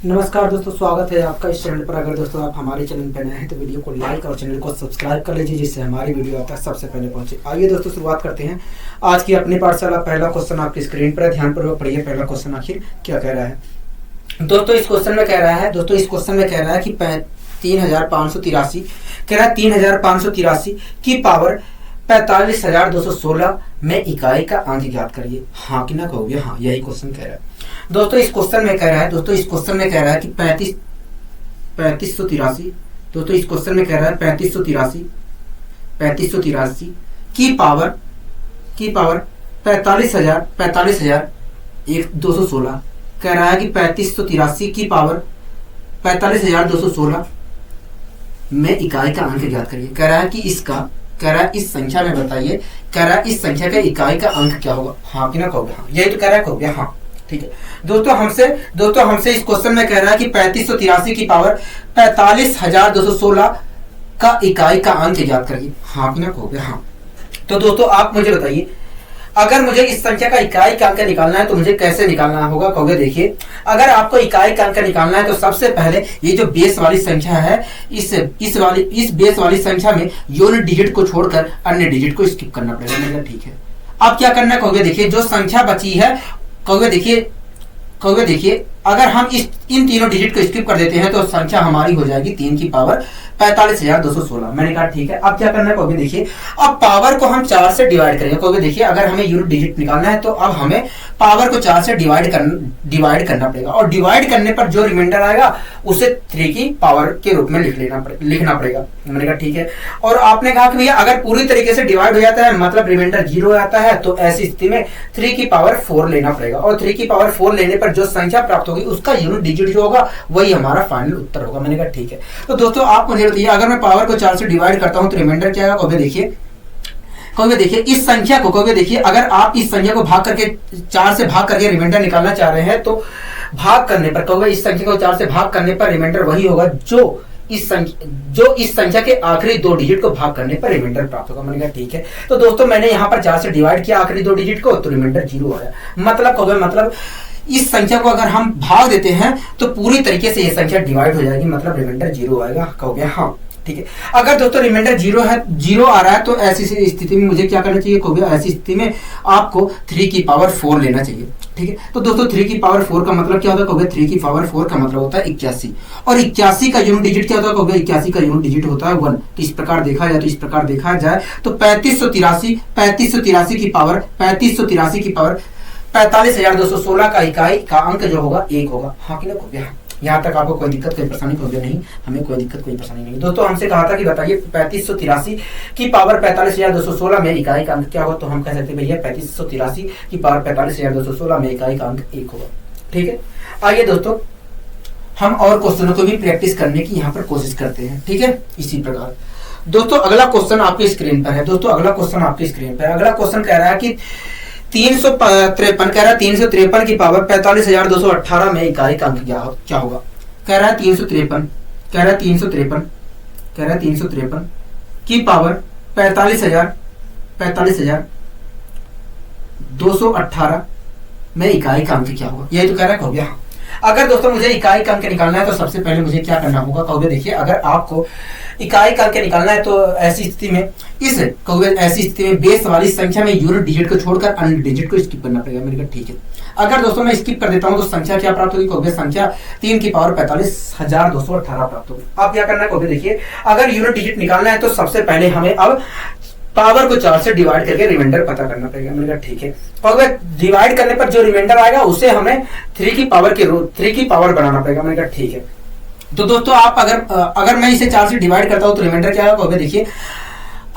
नमस्कार दोस्तों, स्वागत है आपका इस चैनल पर। अगर दोस्तों आप हमारे चैनल पर नए हैं तो वीडियो को लाइक और चैनल को सब्सक्राइब कर लीजिए, जिससे हमारी वीडियो आप तक सबसे पहले पहुंचे। आइए दोस्तों, शुरुआत करते हैं आज की अपनी पाठशाला। पहला क्वेश्चन आपकी स्क्रीन पर है, ध्यानपूर्वक पढ़िए। पहला क्वेश्चन आखिर क्या कह रहा है दोस्तों? इस क्वेश्चन में कह रहा है कि 3583 कह रहा है 3583 की पावर 45,216 में इकाई का अंक ज्ञात करिए। हाँ कि ना कहोगे? हाँ, यही क्वेश्चन कह रहा है दोस्तों। इस क्वेश्चन में कह रहा है कि 3583 दोस्तों इस क्वेश्चन में कह रहा है 3583 की पावर 45,216 कह रहा है कि 3583 की पावर 45,216 में इकाई का अंक ज्ञात करिए। कह रहा है कि इस संख्या में बताइए, कह रहा है इस संख्या का इकाई का अंक क्या होगा। हाँ कि ना कहोगे? हाँ, यही तो कह रहा है, कहोगे? हाँ, ठीक है दोस्तों। हमसे इस क्वेश्चन में कह रहा है कि 3583 की पावर 45,216 का इकाई का अंक ज्ञात करिए। हाँ कि ना कहोगे? हाँ। तो दोस्तों आप मुझे बताइए, अगर मुझे इस संख्या का इकाई का अंक निकालना है तो मुझे कैसे निकालना होगा? कहोगे देखिए, अगर आपको इकाई का अंक निकालना है तो सबसे पहले ये जो बेस वाली संख्या है, इस बेस वाली संख्या में यूनिट डिजिट को छोड़कर अन्य डिजिट को स्किप करना पड़ेगा। मतलब ठीक है, अब क्या करना है? कहोगे देखिए, जो संख्या बची है, कहोगे देखिए अगर हम इन तीनों डिजिट को स्किप कर देते हैं तो संख्या हमारी हो जाएगी 3 की पावर 45,216। मैंने कहा ठीक है। अब क्या करना है? कहोगे देखिए, अब पावर को हम 4 से डिवाइड करेंगे। कहोगे देखिए, अगर हमें यूनिट डिजिट निकालना है तो अब हमें पावर को 4 से डिवाइड करना पड़ेगा, और डिवाइड करने पर जो रिमाइंडर आएगा उसे 3 की पावर के रूप में लिखना पड़ेगा। मैंने कहा ठीक है। और आपने कहा कि भैया अगर पूरी तरीके से डिवाइड हो जाता है, मतलब रिमाइंडर 0 आता है, तो ऐसी स्थिति में 3 की पावर 4 लेना पड़ेगा, और 3 की पावर 4 लेने पर जो संख्या प्राप्त होगी उसका यूनिट डिजिट जो होगा वही हमारा फाइनल उत्तर होगा। मैंने कहा ठीक है। तो दोस्तों आप मुझे बताइए, अगर मैं पावर को 4 से डिवाइड करता हूं तो रिमाइंडर क्या होगा? कहोगे देखिए इस संख्या को, कहोगे देखिए अगर आप इस संख्या को 4 से भाग करके रिमाइंडर निकालना चाह रहे हैं तो भाग करने पर, कहोगे इस संख्या को 4 से भाग करने पर रिमाइंडर वही होगा जो इस संख्या के आखिरी 2 डिजिट को भाग करने पर रिमाइंडर प्राप्त होगा। मैंने कहा ठीक है। तो दोस्तों मैंने यहाँ पर 4 से डिवाइड किया आखिरी 2 डिजिट को, तो रिमाइंडर 0 आया। मतलब इस संख्या को अगर हम भाग देते हैं तो पूरी तरीके से ये संख्या डिवाइड हो जाएगी, मतलब रिमाइंडर 0 आएगा। कहोगे हाँ, ठीक है। अगर दोस्तों रिमाइंडर 0 आ रहा है तो ऐसी स्थिति में मुझे क्या करना चाहिए? कहोगे ऐसी स्थिति में आपको 3 की पावर 4 लेना चाहिए। ठीक है। तो दोस्तों 3 की पावर 4 का मतलब क्या होता है? कहोगे 3 की पावर 4 का मतलब होता है 81, और 81 का यूनिट डिजिट क्या होता है? कहोगे 81 का यूनिट डिजिट होता है 1। तो इस प्रकार देखा जाए तो 3583 की पावर 45,216 का इकाई का अंक जो होगा 1 होगा। हाँ कि ना कहोगे? यहाँ तक आपको कोई दिक्कत कोई परेशानी? कहोगे नहीं, हमें कोई दिक्कत कोई परेशानी नहीं। दोस्तों हमसे कहा था कि बताइए 3583 की पावर 45,216 में इकाई का अंक क्या होगा? तो हम कह सकते हैं भैया 3583 की पावर 45,216 में इकाई का अंक 1 होगा। ठीक है। आइए दोस्तों हम और क्वेश्चनों को भी प्रैक्टिस करने की यहाँ पर कोशिश करते हैं। ठीक है, इसी प्रकार दोस्तों अगला क्वेश्चन आपकी स्क्रीन पर है। अगला क्वेश्चन कह रहा है कि 353 की पावर 45,218 में इकाई का अंक क्या होगा? कह रहा है 353 की पावर 45,218 में इकाई का अंक क्या होगा? यही तो कह रहा है। कहोगे हाँ। अगर दोस्तों मुझे इकाई का अंक निकालना है तो सबसे पहले मुझे क्या करना होगा? कहोगे देखिए, अगर आपको इकाई का अंक निकालना है तो ऐसी स्थिति में बेस वाली संख्या में यूनिट डिजिट को छोड़कर अन्य डिजिट को स्किप करना पड़ेगा। मैंने कहा ठीक है। अगर दोस्तों मैं स्किप कर देता हूं तो संख्या क्या प्राप्त होगी? कहोगे संख्या 3 की पावर 45,218 प्राप्त होगी। अब क्या करना है? कहोगे देखिए, अगर यूनिट डिजिट निकालना है तो सबसे पहले हमें अब पावर को 4 से डिवाइड करके रिमाइंडर पता करना पड़ेगा। मैंने कहा ठीक है। और डिवाइड करने पर जो रिमाइंडर आएगा उसे हमें 3 की पावर बनाना पड़ेगा। मैंने कहा ठीक है। तो दोस्तों आप अगर मैं इसे 4 से डिवाइड करता हूं तो रिमाइंडर क्या होगा? देखिए,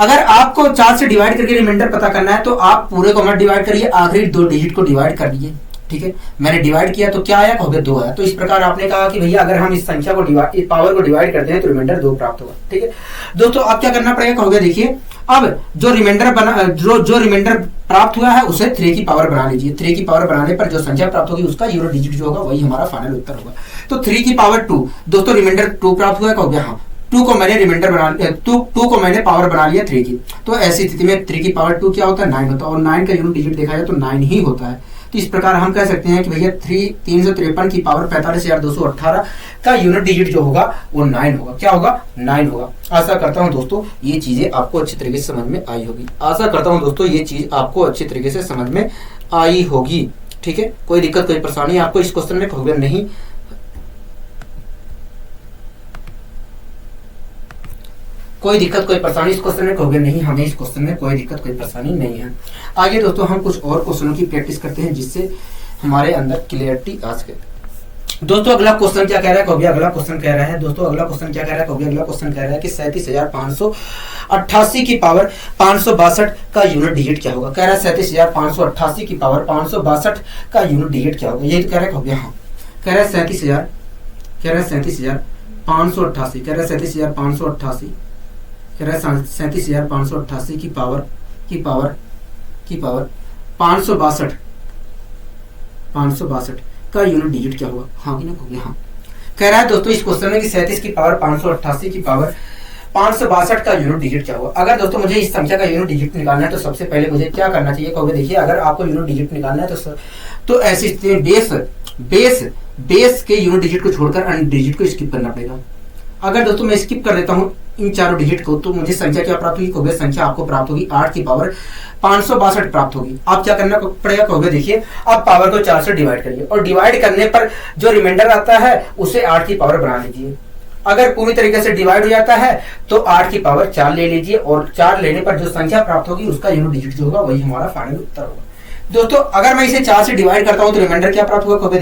अगर आपको 4 से डिवाइड करके रिमाइंडर पता करना है तो आप पूरे को मत डिवाइड करिए, आखिरी 2 डिजिट को डिवाइड कर लीजिए। ठीक है, मैंने डिवाइड किया तो क्या आया? कहोगे 2 आया। तो इस प्रकार आपने कहा कि भैया अगर हम इस संख्या को पावर को डिवाइड करते हैं तो रिमाइंडर 2 प्राप्त होगा। ठीक है दोस्तों, अब क्या करना पड़ेगा? कहोगे देखिए, अब जो रिमाइंडर प्राप्त हुआ है उसे 3 की पावर बना लीजिए। 3 की पावर बनाने पर जो संख्या प्राप्त होगी उसका यूनिट डिजिट जो होगा वही हमारा फाइनल उत्तर होगा। तो 3 की पावर 2 दोस्तों रिमाइंडर 2 प्राप्त हुआ है। कहोगे हाँ। 2 को मैंने पावर बना लिया 3 की। तो ऐसी स्थिति में 3 की पावर 2 क्या होता है? 9 होता है, और 9 का यूनिट डिजिट देखा जाए तो 9 ही होता है। तो इस प्रकार हम कह सकते हैं कि भैया 353 की पावर 45,218 का यूनिट डिजिट जो होगा वो 9 होगा। क्या होगा? 9 होगा। आशा करता हूं दोस्तों ये चीजें आपको अच्छी तरीके से समझ में आई होगी। आशा करता हूं दोस्तों ये चीज आपको अच्छी तरीके से समझ में आई होगी। ठीक है, कोई दिक्कत कोई परेशानी आपको इस क्वेश्चन में कहोगे नहीं? कोई दिक्कत कोई परेशानी इस क्वेश्चन में कहोगे नहीं? हमें इस क्वेश्चन में कोई दिक्कत कोई परेशानी नहीं है। आगे दोस्तों हम कुछ और क्वेश्चनों की प्रैक्टिस करते हैं जिससे हमारे अंदर क्लियरिटी आ सके। दोस्तों अगला क्वेश्चन क्या कह रहा है? कहोगे अगला क्वेश्चन कह रहा है दोस्तों अगला क्वेश्चन क्या कह रहा है? कहोगे अगला क्वेश्चन कह रहा है कि 37,588 की पावर 562 का यूनिट डिजिट क्या होगा? कह रहा है 37,588 की पावर 562 का यूनिट डिजिट क्या होगा? यही तो कह रहा है। कहोगे हाँ। कह रहा है 37,588 कह रहा है 37,588 कह रहा है 37,588 कह रहा है 37,588 की पावर 562 का यूनिट डिजिट क्या होगा? हाँ कि ना कहोगे हाँ। कह रहा है दोस्तों इस क्वेश्चन में कि 37 की पावर 588 की पावर 562 का यूनिट डिजिट क्या होगा? अगर दोस्तों मुझे इस संख्या का यूनिट डिजिट निकालना है तो सबसे पहले मुझे क्या करना चाहिए? कहोगे देखिए अगर आपको यूनिट डिजिट निकालना है तो ऐसी स्थिति में बेस के यूनिट डिजिट को छोड़कर अन्य डिजिट को स्किप करना पड़ेगा। अगर दोस्तों मैं स्किप कर देता हूं इन चारों डिजिट को तो मुझे संख्या क्या प्राप्त होगी? कहोगे संख्या आपको प्राप्त होगी 8 की पावर 562 प्राप्त होगी। आप क्या करना पड़ेगा? कहोगे देखिए अब पावर को 4 से डिवाइड करिए और डिवाइड करने पर जो रिमाइंडर आता है उसे 8 की पावर बना लीजिए। अगर पूरी तरीके से डिवाइड हो जाता है तो 8 की पावर 4 ले लीजिए और 4 लेने पर जो संख्या प्राप्त होगी उसका यूनिट डिजिट जो होगा वही हमारा फाइनल उत्तर होगा। दोस्तों अगर मैं इसे 4 से डिवाइड करता हूं तो रिमाइंडर क्या प्राप्त होगा? कहोगे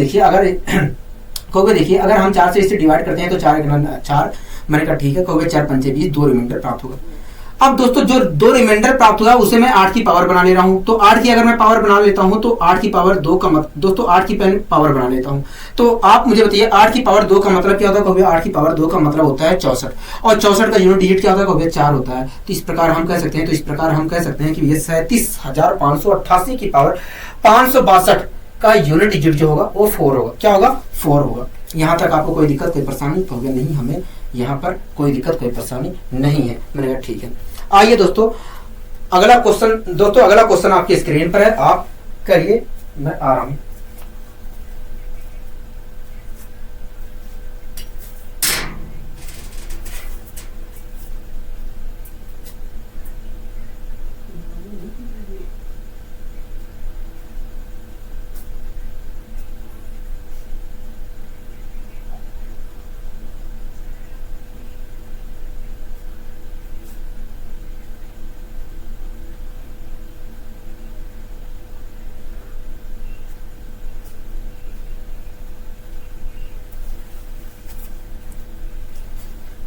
देखिए अगर हम 4 से इसे डिवाइड करते हैं तो 4 मैंने कहा ठीक है। कहोगे 4 पंचे 20 2 रिमाइंडर प्राप्त होगा। अब दोस्तों जो 2 रिमाइंडर प्राप्त होगा उसे मैं 8 की पावर बना ले रहा हूं। तो 8 की अगर मैं पावर बना लेता हूं तो 8 की पावर 2 का दोस्तों 8 की पावर बना लेता हूं तो आप मुझे बताइए 8 की पावर 2 का मतलब क्या होता है? कहोगे 8 की पावर 2 का मतलब होता है 64 और 64 का यूनिट डिजिट क्या होता है? कहोगे 4 होता है। तो इस प्रकार हम कह सकते हैं कि ये 37,588 की पावर 562 का यूनिट डिजिट जो होगा वो 4 होगा। क्या होगा? 4 होगा। यहाँ तक आपको कोई दिक्कत कोई परेशानी? कहोगे नहीं हमें यहाँ पर कोई दिक्कत कोई परेशानी नहीं है। मैंने कहा ठीक है। आइए दोस्तों अगला क्वेश्चन आपकी स्क्रीन पर है, आप करिए, मैं आ रहा हूं।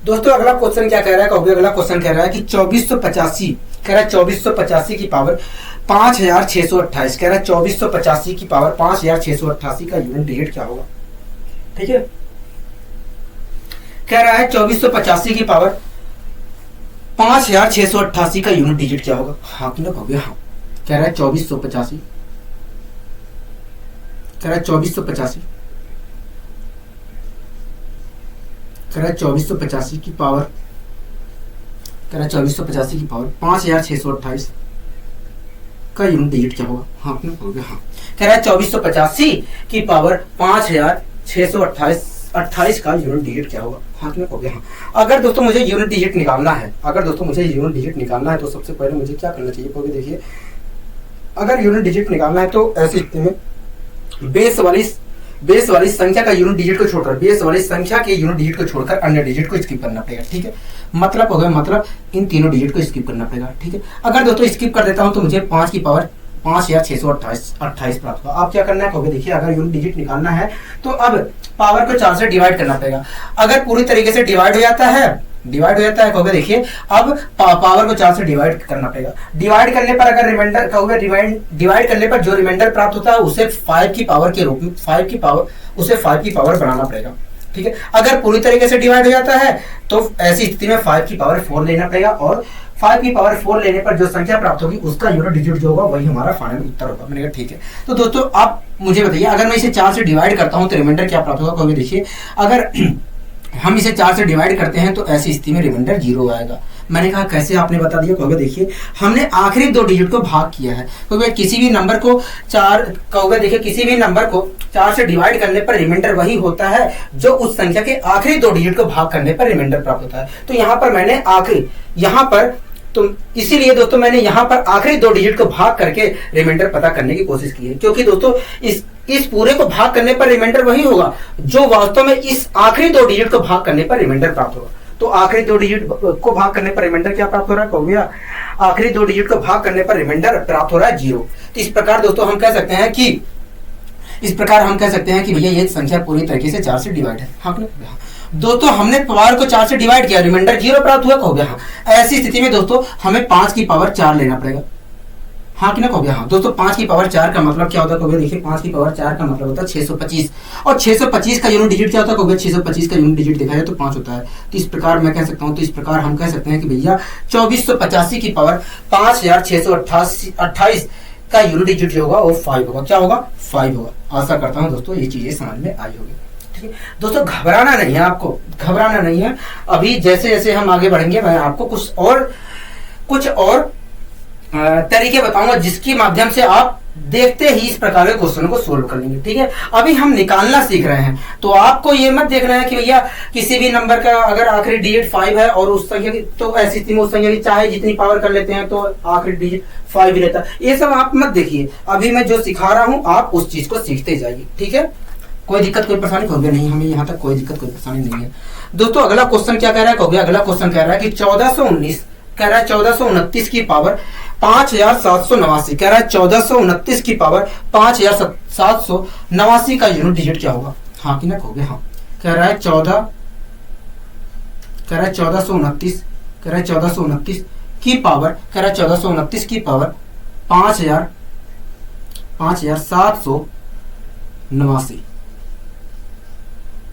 दोस्तों अगला क्वेश्चन क्या कह रहा है? कहोगे अगला क्वेश्चन कह रहा है कि 2485 कह रहा है 2485 की पावर 5,628 कह रहा है 2485 की पावर 5,688 का यूनिट डिजिट क्या होगा? ठीक है, कह रहा है 2485 की पावर 5,688 का यूनिट डिजिट क्या होगा? हाँ कि ना कहोगे हाँ। कह रहा है 2485 कह रहा है 2485 कह रहा है 2485 की पावर कह रहा है 2485 की पावर 5,628 का यूनिट डिजिट क्या होगा? हाँ आपने बोल हाँ। कह रहा है 2485 की पावर 5,628 का यूनिट डिजिट क्या होगा? हाँ आपने बोल हाँ। अगर दोस्तों मुझे यूनिट डिजिट निकालना है तो सबसे पहले मुझे क्या करना चाहिए? क्योंकि देखिए अगर यूनिट डिजिट निकालना है तो ऐसी स्थिति में बेस वाली संख्या का यूनिट डिजिट को छोड़कर अन्य डिजिट को स्किप करना पड़ेगा। ठीक है, मतलब हो गया मतलब इन तीनों डिजिट को स्किप करना पड़ेगा। ठीक है, अगर दोस्तों स्किप कर देता हूं तो मुझे 5 की पावर 5,628 प्राप्त होगा। आप क्या करना है? कहोगे देखिए अगर यूनिट डिजिट निकालना है तो अब पावर को 4 से डिवाइड करना पड़ेगा। अगर पूरी तरीके से डिवाइड हो जाता है कहोगे देखिए अब पावर को 4 से डिवाइड करना पड़ेगा। डिवाइड करने पर अगर रिमाइंडर कहोगे डिवाइड करने पर जो रिमाइंडर प्राप्त होता है उसे 5 की पावर के रूप में 5 की पावर बनाना पड़ेगा। ठीक है, अगर पूरी तरीके से डिवाइड हो जाता है तो ऐसी स्थिति में 5 की पावर 4 लेना पड़ेगा और 5 की पावर 4 लेने पर जो संख्या प्राप्त होगी उसका यूनिट डिजिट जो होगा वही हमारा फाइनल उत्तर होगा। मैंने कहा ठीक है। तो दोस्तों आप मुझे बताइए अगर मैं इसे 4 से डिवाइड करता हूं तो रिमाइंडर क्या प्राप्त होगा? कहोगे देखिए अगर हम इसे 4 से डिवाइड करते हैं तो ऐसी स्थिति में रिमाइंडर 0 आएगा। मैंने कहा कैसे, आपने बता दिया। कहोगे देखिए हमने आखिरी 2 डिजिट को भाग किया है। कहोगे किसी भी नंबर को 4, कहोगे देखिए किसी भी नंबर को 4 से डिवाइड करने पर रिमाइंडर वही होता है जो उस संख्या के आखिरी 2 डिजिट को भाग करने पर रिमाइंडर प्राप्त होता है। तो यहाँ पर मैंने आखिरी, यहाँ पर तो इसीलिए दोस्तों मैंने यहाँ पर आखिरी 2 डिजिट को भाग करके रिमाइंडर पता करने की कोशिश की है, क्योंकि दोस्तों इस पूरे को भाग करने पर रिमाइंडर वही होगा जो वास्तव में इस आखिरी 2 डिजिट को भाग करने पर रिमाइंडर प्राप्त होगा। तो आखिरी 2 डिजिट को भाग करने पर रिमाइंडर क्या प्राप्त हो रहा है, कहोगे आखिरी 2 डिजिट को भाग करने पर रिमाइंडर प्राप्त हो रहा है 0। तो इस प्रकार दोस्तों हम कह सकते हैं कि भैया ये संख्या पूरी तरीके से 4 से डिवाइड है। हाँ दोस्तों हमने पावर को 4 से डिवाइड किया, रिमाइंडर 0 प्राप्त हुआ, कहोगे हाँ। ऐसी स्थिति में दोस्तों हमें 5 की पावर 4 लेना पड़ेगा। हाँ कि ना, कहोगे हाँ। दोस्तों 5 की पावर 4 का मतलब क्या होता है, कहोगे देखिए 5 की पावर 4 का मतलब होता है 625, और 625 का यूनिट डिजिट क्या होता है, कहोगे 625 का यूनिट डिजिट देखा जाए तो 5 होता है। तो इस प्रकार मैं कह सकता हूँ, तो इस प्रकार हम कह सकते हैं कि भैया 2485 की पावर 5628 का यूनिट डिजिट जो होगा वो 5 होगा। क्या होगा, 5 होगा। आशा करता हूँ दोस्तों ये चीजें समझ में आई होगी। ठीक है दोस्तों, घबराना नहीं है, आपको घबराना नहीं है। अभी जैसे जैसे हम आगे बढ़ेंगे मैं आपको कुछ और तरीके बताऊंगा जिसके माध्यम से आप देखते ही इस प्रकार के क्वेश्चन को सोल्व कर लेंगे। ठीक है, अभी हम निकालना सीख रहे हैं, तो आपको ये मत देखना है कि भैया किसी भी नंबर का अगर आखिरी डिजिट 5 है और उस संख्या की, तो ऐसी स्थिति में उस संख्या की चाहे जितनी पावर कर लेते हैं तो आखिरी डिजिट 5 ही रहता है। ये सब आप मत देखिए, अभी मैं जो सिखा रहा हूं आप उस चीज को सीखते जाइए। ठीक है, कोई दिक्कत कोई परेशानी कहोगे नहीं, हमें यहाँ तक कोई दिक्कत कोई परेशानी नहीं है। दोस्तों अगला क्वेश्चन क्या कह रहा है, कहोगे अगला क्वेश्चन कह रहा है कि 1419 कह रहा है 1429 की पावर 5789 कह रहा है 1429 की पावर 5789 का यूनिट डिजिट क्या होगा। हाँ कि ना, कहोगे हाँ। कह रहा है 1429 की पावर, कह रहा है 1429 की पावर 5789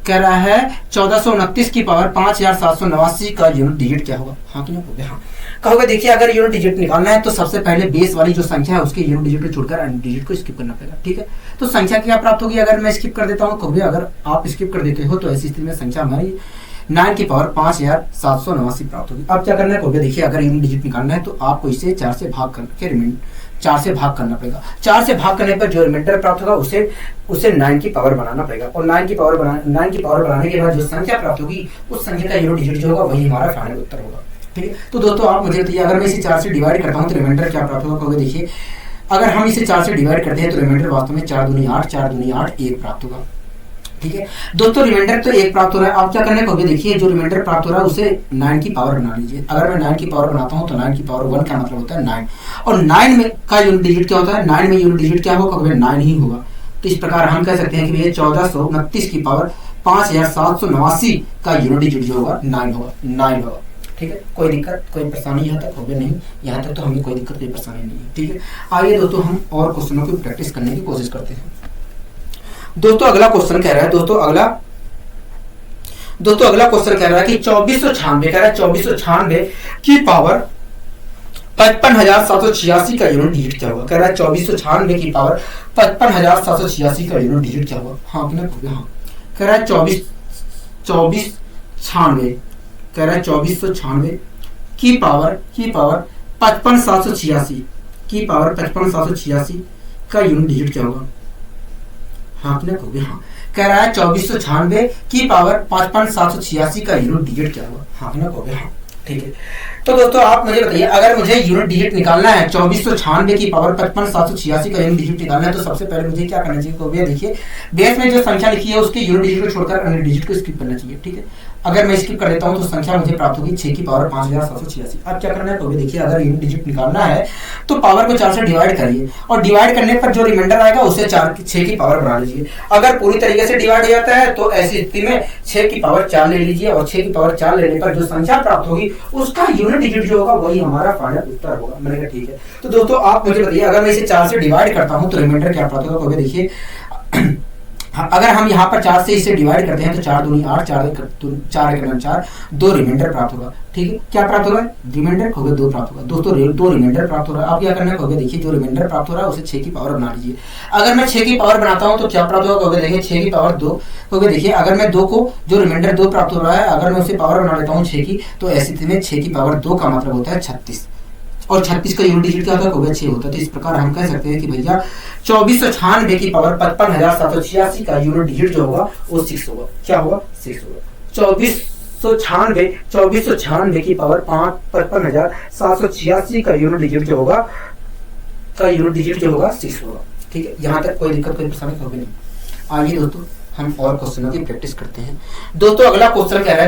कह रहा है 1429 की पावर 5789 का यूनिट डिजिट क्या होगा। हाँ कि ना, कहोगे हाँ। कहोगे देखिए अगर यूनिट डिजिट निकालना है तो सबसे पहले बेस वाली जो संख्या है उसके यूनिट डिजिट को छोड़कर अन्य डिजिट को स्किप करना पड़ेगा। ठीक है, तो संख्या क्या प्राप्त होगी अगर मैं स्किप कर देता हूँ, कहोगे अगर आप स्किप कर देते हो तो ऐसी स्थिति में संख्या हमारी 9 की पावर 5789 प्राप्त होगी। अब क्या करना है, कहोगे देखिए अगर यूनिट डिजिट निकालना है तो आपको इसे 4 से भाग करके 4 से भाग करना पड़ेगा। 4 से भाग करने पर जो रिमाइंडर प्राप्त होगा उसे 9 की पावर बनाना पड़ेगा, और 9 की पावर बनाने के बाद जो संख्या प्राप्त होगी उस संख्या का यूनिट डिजिट जो होगा वही हमारा फाइनल उत्तर होगा। ठीक है, तो दोस्तों आप मुझे बताइए अगर मैं इसे 4 से डिवाइड करता हूँ तो रिमाइंडर क्या प्राप्त होगा। कहोगे देखिए अगर हम इसे 4 से डिवाइड करते हैं तो रिमाइंडर वास्तव में 4 दूनी 8 1 प्राप्त होगा। ठीक है दोस्तों, रिमाइंडर तो 1 प्राप्त हो रहा है। आप क्या करना है, कहोगे देखिए जो रिमाइंडर प्राप्त हो रहा है उसे 9 की पावर बना लीजिए। अगर मैं 9 की पावर बनाता हूं तो 9 की पावर 1 का मतलब होता है 9, और 9 में का यूनिट डिजिट क्या होता है, 9 में यूनिट डिजिट क्या होगा, कहोगे 9 ही होगा। तो इस प्रकार हम कह सकते हैं कि भैया 1429 की पावर 5789 का यूनिट डिजिट जो होगा 9 होगा। ठीक है, कोई दिक्कत कोई परेशानी यहाँ तक होगी नहीं, यहाँ तक तो हमें कोई दिक्कत कोई परेशानी नहीं है। ठीक है, आइए दोस्तों हम और क्वेश्चनों की प्रैक्टिस करने की कोशिश करते हैं। दोस्तों अगला क्वेश्चन कह रहा है अगला क्वेश्चन कह रहा है कि 2496 की पावर 55,786 का यूनिट डिजिट क्या होगा। कह रहा है 2496 की पावर 55,786 का यूनिट डिजिट क्या होगा। हाँ कि ना, हाँ। कह रहा है 2496 की पावर 55,786 का यूनिट डिजिट क्या होगा। हाँ कि ना, कहोगे हाँ। कह रहा है 2496 की पावर 55,786 का यूनिट डिजिट क्या होगा। हाँ कि ना, कहोगे हाँ। ठीक है, तो दोस्तों आप मुझे बताइए अगर मुझे यूनिट डिजिट निकालना है 2496 की पावर 55,786 का यूनिट डिजिट निकालना है तो सबसे पहले मुझे क्या करना चाहिए, कहोगे देखिए बेस में जो संख्या लिखी है उसके यूनिट डिजिट को छोड़कर अन्य डिजिट को स्किप करना चाहिए। ठीक है, अगर मैं स्किप कर देता हूं तो संख्या मुझे प्राप्त होगी 6 की पावर 5786। अब क्या करना है, कहोगे देखिए अगर यूनिट डिजिट निकालना है तो पावर को 4 से डिवाइड करिए, और डिवाइड करने पर जो रिमाइंडर आएगा उसे 6 की पावर बना लीजिए। अगर पूरी तरीके से डिवाइड हो जाता है तो ऐसी स्थिति में 6 की पावर 4 ले लीजिए, और 6 की पावर 4 लेने पर जो संख्या प्राप्त होगी उसका यूनिट डिजिट जो होगा वही हमारा फाइनल उत्तर होगा। मैंने कहा ठीक है, तो दोस्तों आप मुझे बताइए अगर मैं इसे 4 से डिवाइड करता हूं तो रिमाइंडर क्या प्राप्त होगा। कहोगे देखिए हाँ, अगर हम यहाँ पर 4 से इसे डिवाइड करते हैं तो 4 दूनी 8, 4 एक 4, 2 रिमाइंडर प्राप्त होगा। ठीक है, क्या प्राप्त होगा? रिमाइंडर हो गया 2 प्राप्त होगा। दोस्तों 2 रिमाइंडर प्राप्त हो रहा है। अब क्या करना है? देखिए जो रिमाइंडर प्राप्त हो रहा है उसे 6 की पावर बना लीजिए। अगर मैं 6 की पावर बनाता हूँ तो क्या प्राप्त होगा? देखिए 6 की पावर 2 हो गया। देखिए अगर मैं 2 को, जो रिमाइंडर 2 प्राप्त हो रहा है, अगर मैं उसे पावर बना लेता हूँ 6 की, तो ऐसी स्थिति में 6 की पावर 2 का मतलब होता है 36, और 36 का यूनिट डिजिट क्या होता है? 6 होता है। तो इस प्रकार हम कह सकते हैं कि भैया 2496 की पावर 55,786 का यूनिट डिजिट जो होगा वो 6 होगा। क्या होगा? 6 होगा। 2496 की पावर 55,786 का यूनिट डिजिट जो होगा 6 होगा। ठीक है, यहाँ तक कोई दिक्कत, कोई परेशानी होगी नहीं। आइए दोस्तों हम और क्वेश्चनों की प्रैक्टिस करते हैं। दोस्तों अगला क्वेश्चन कह रहा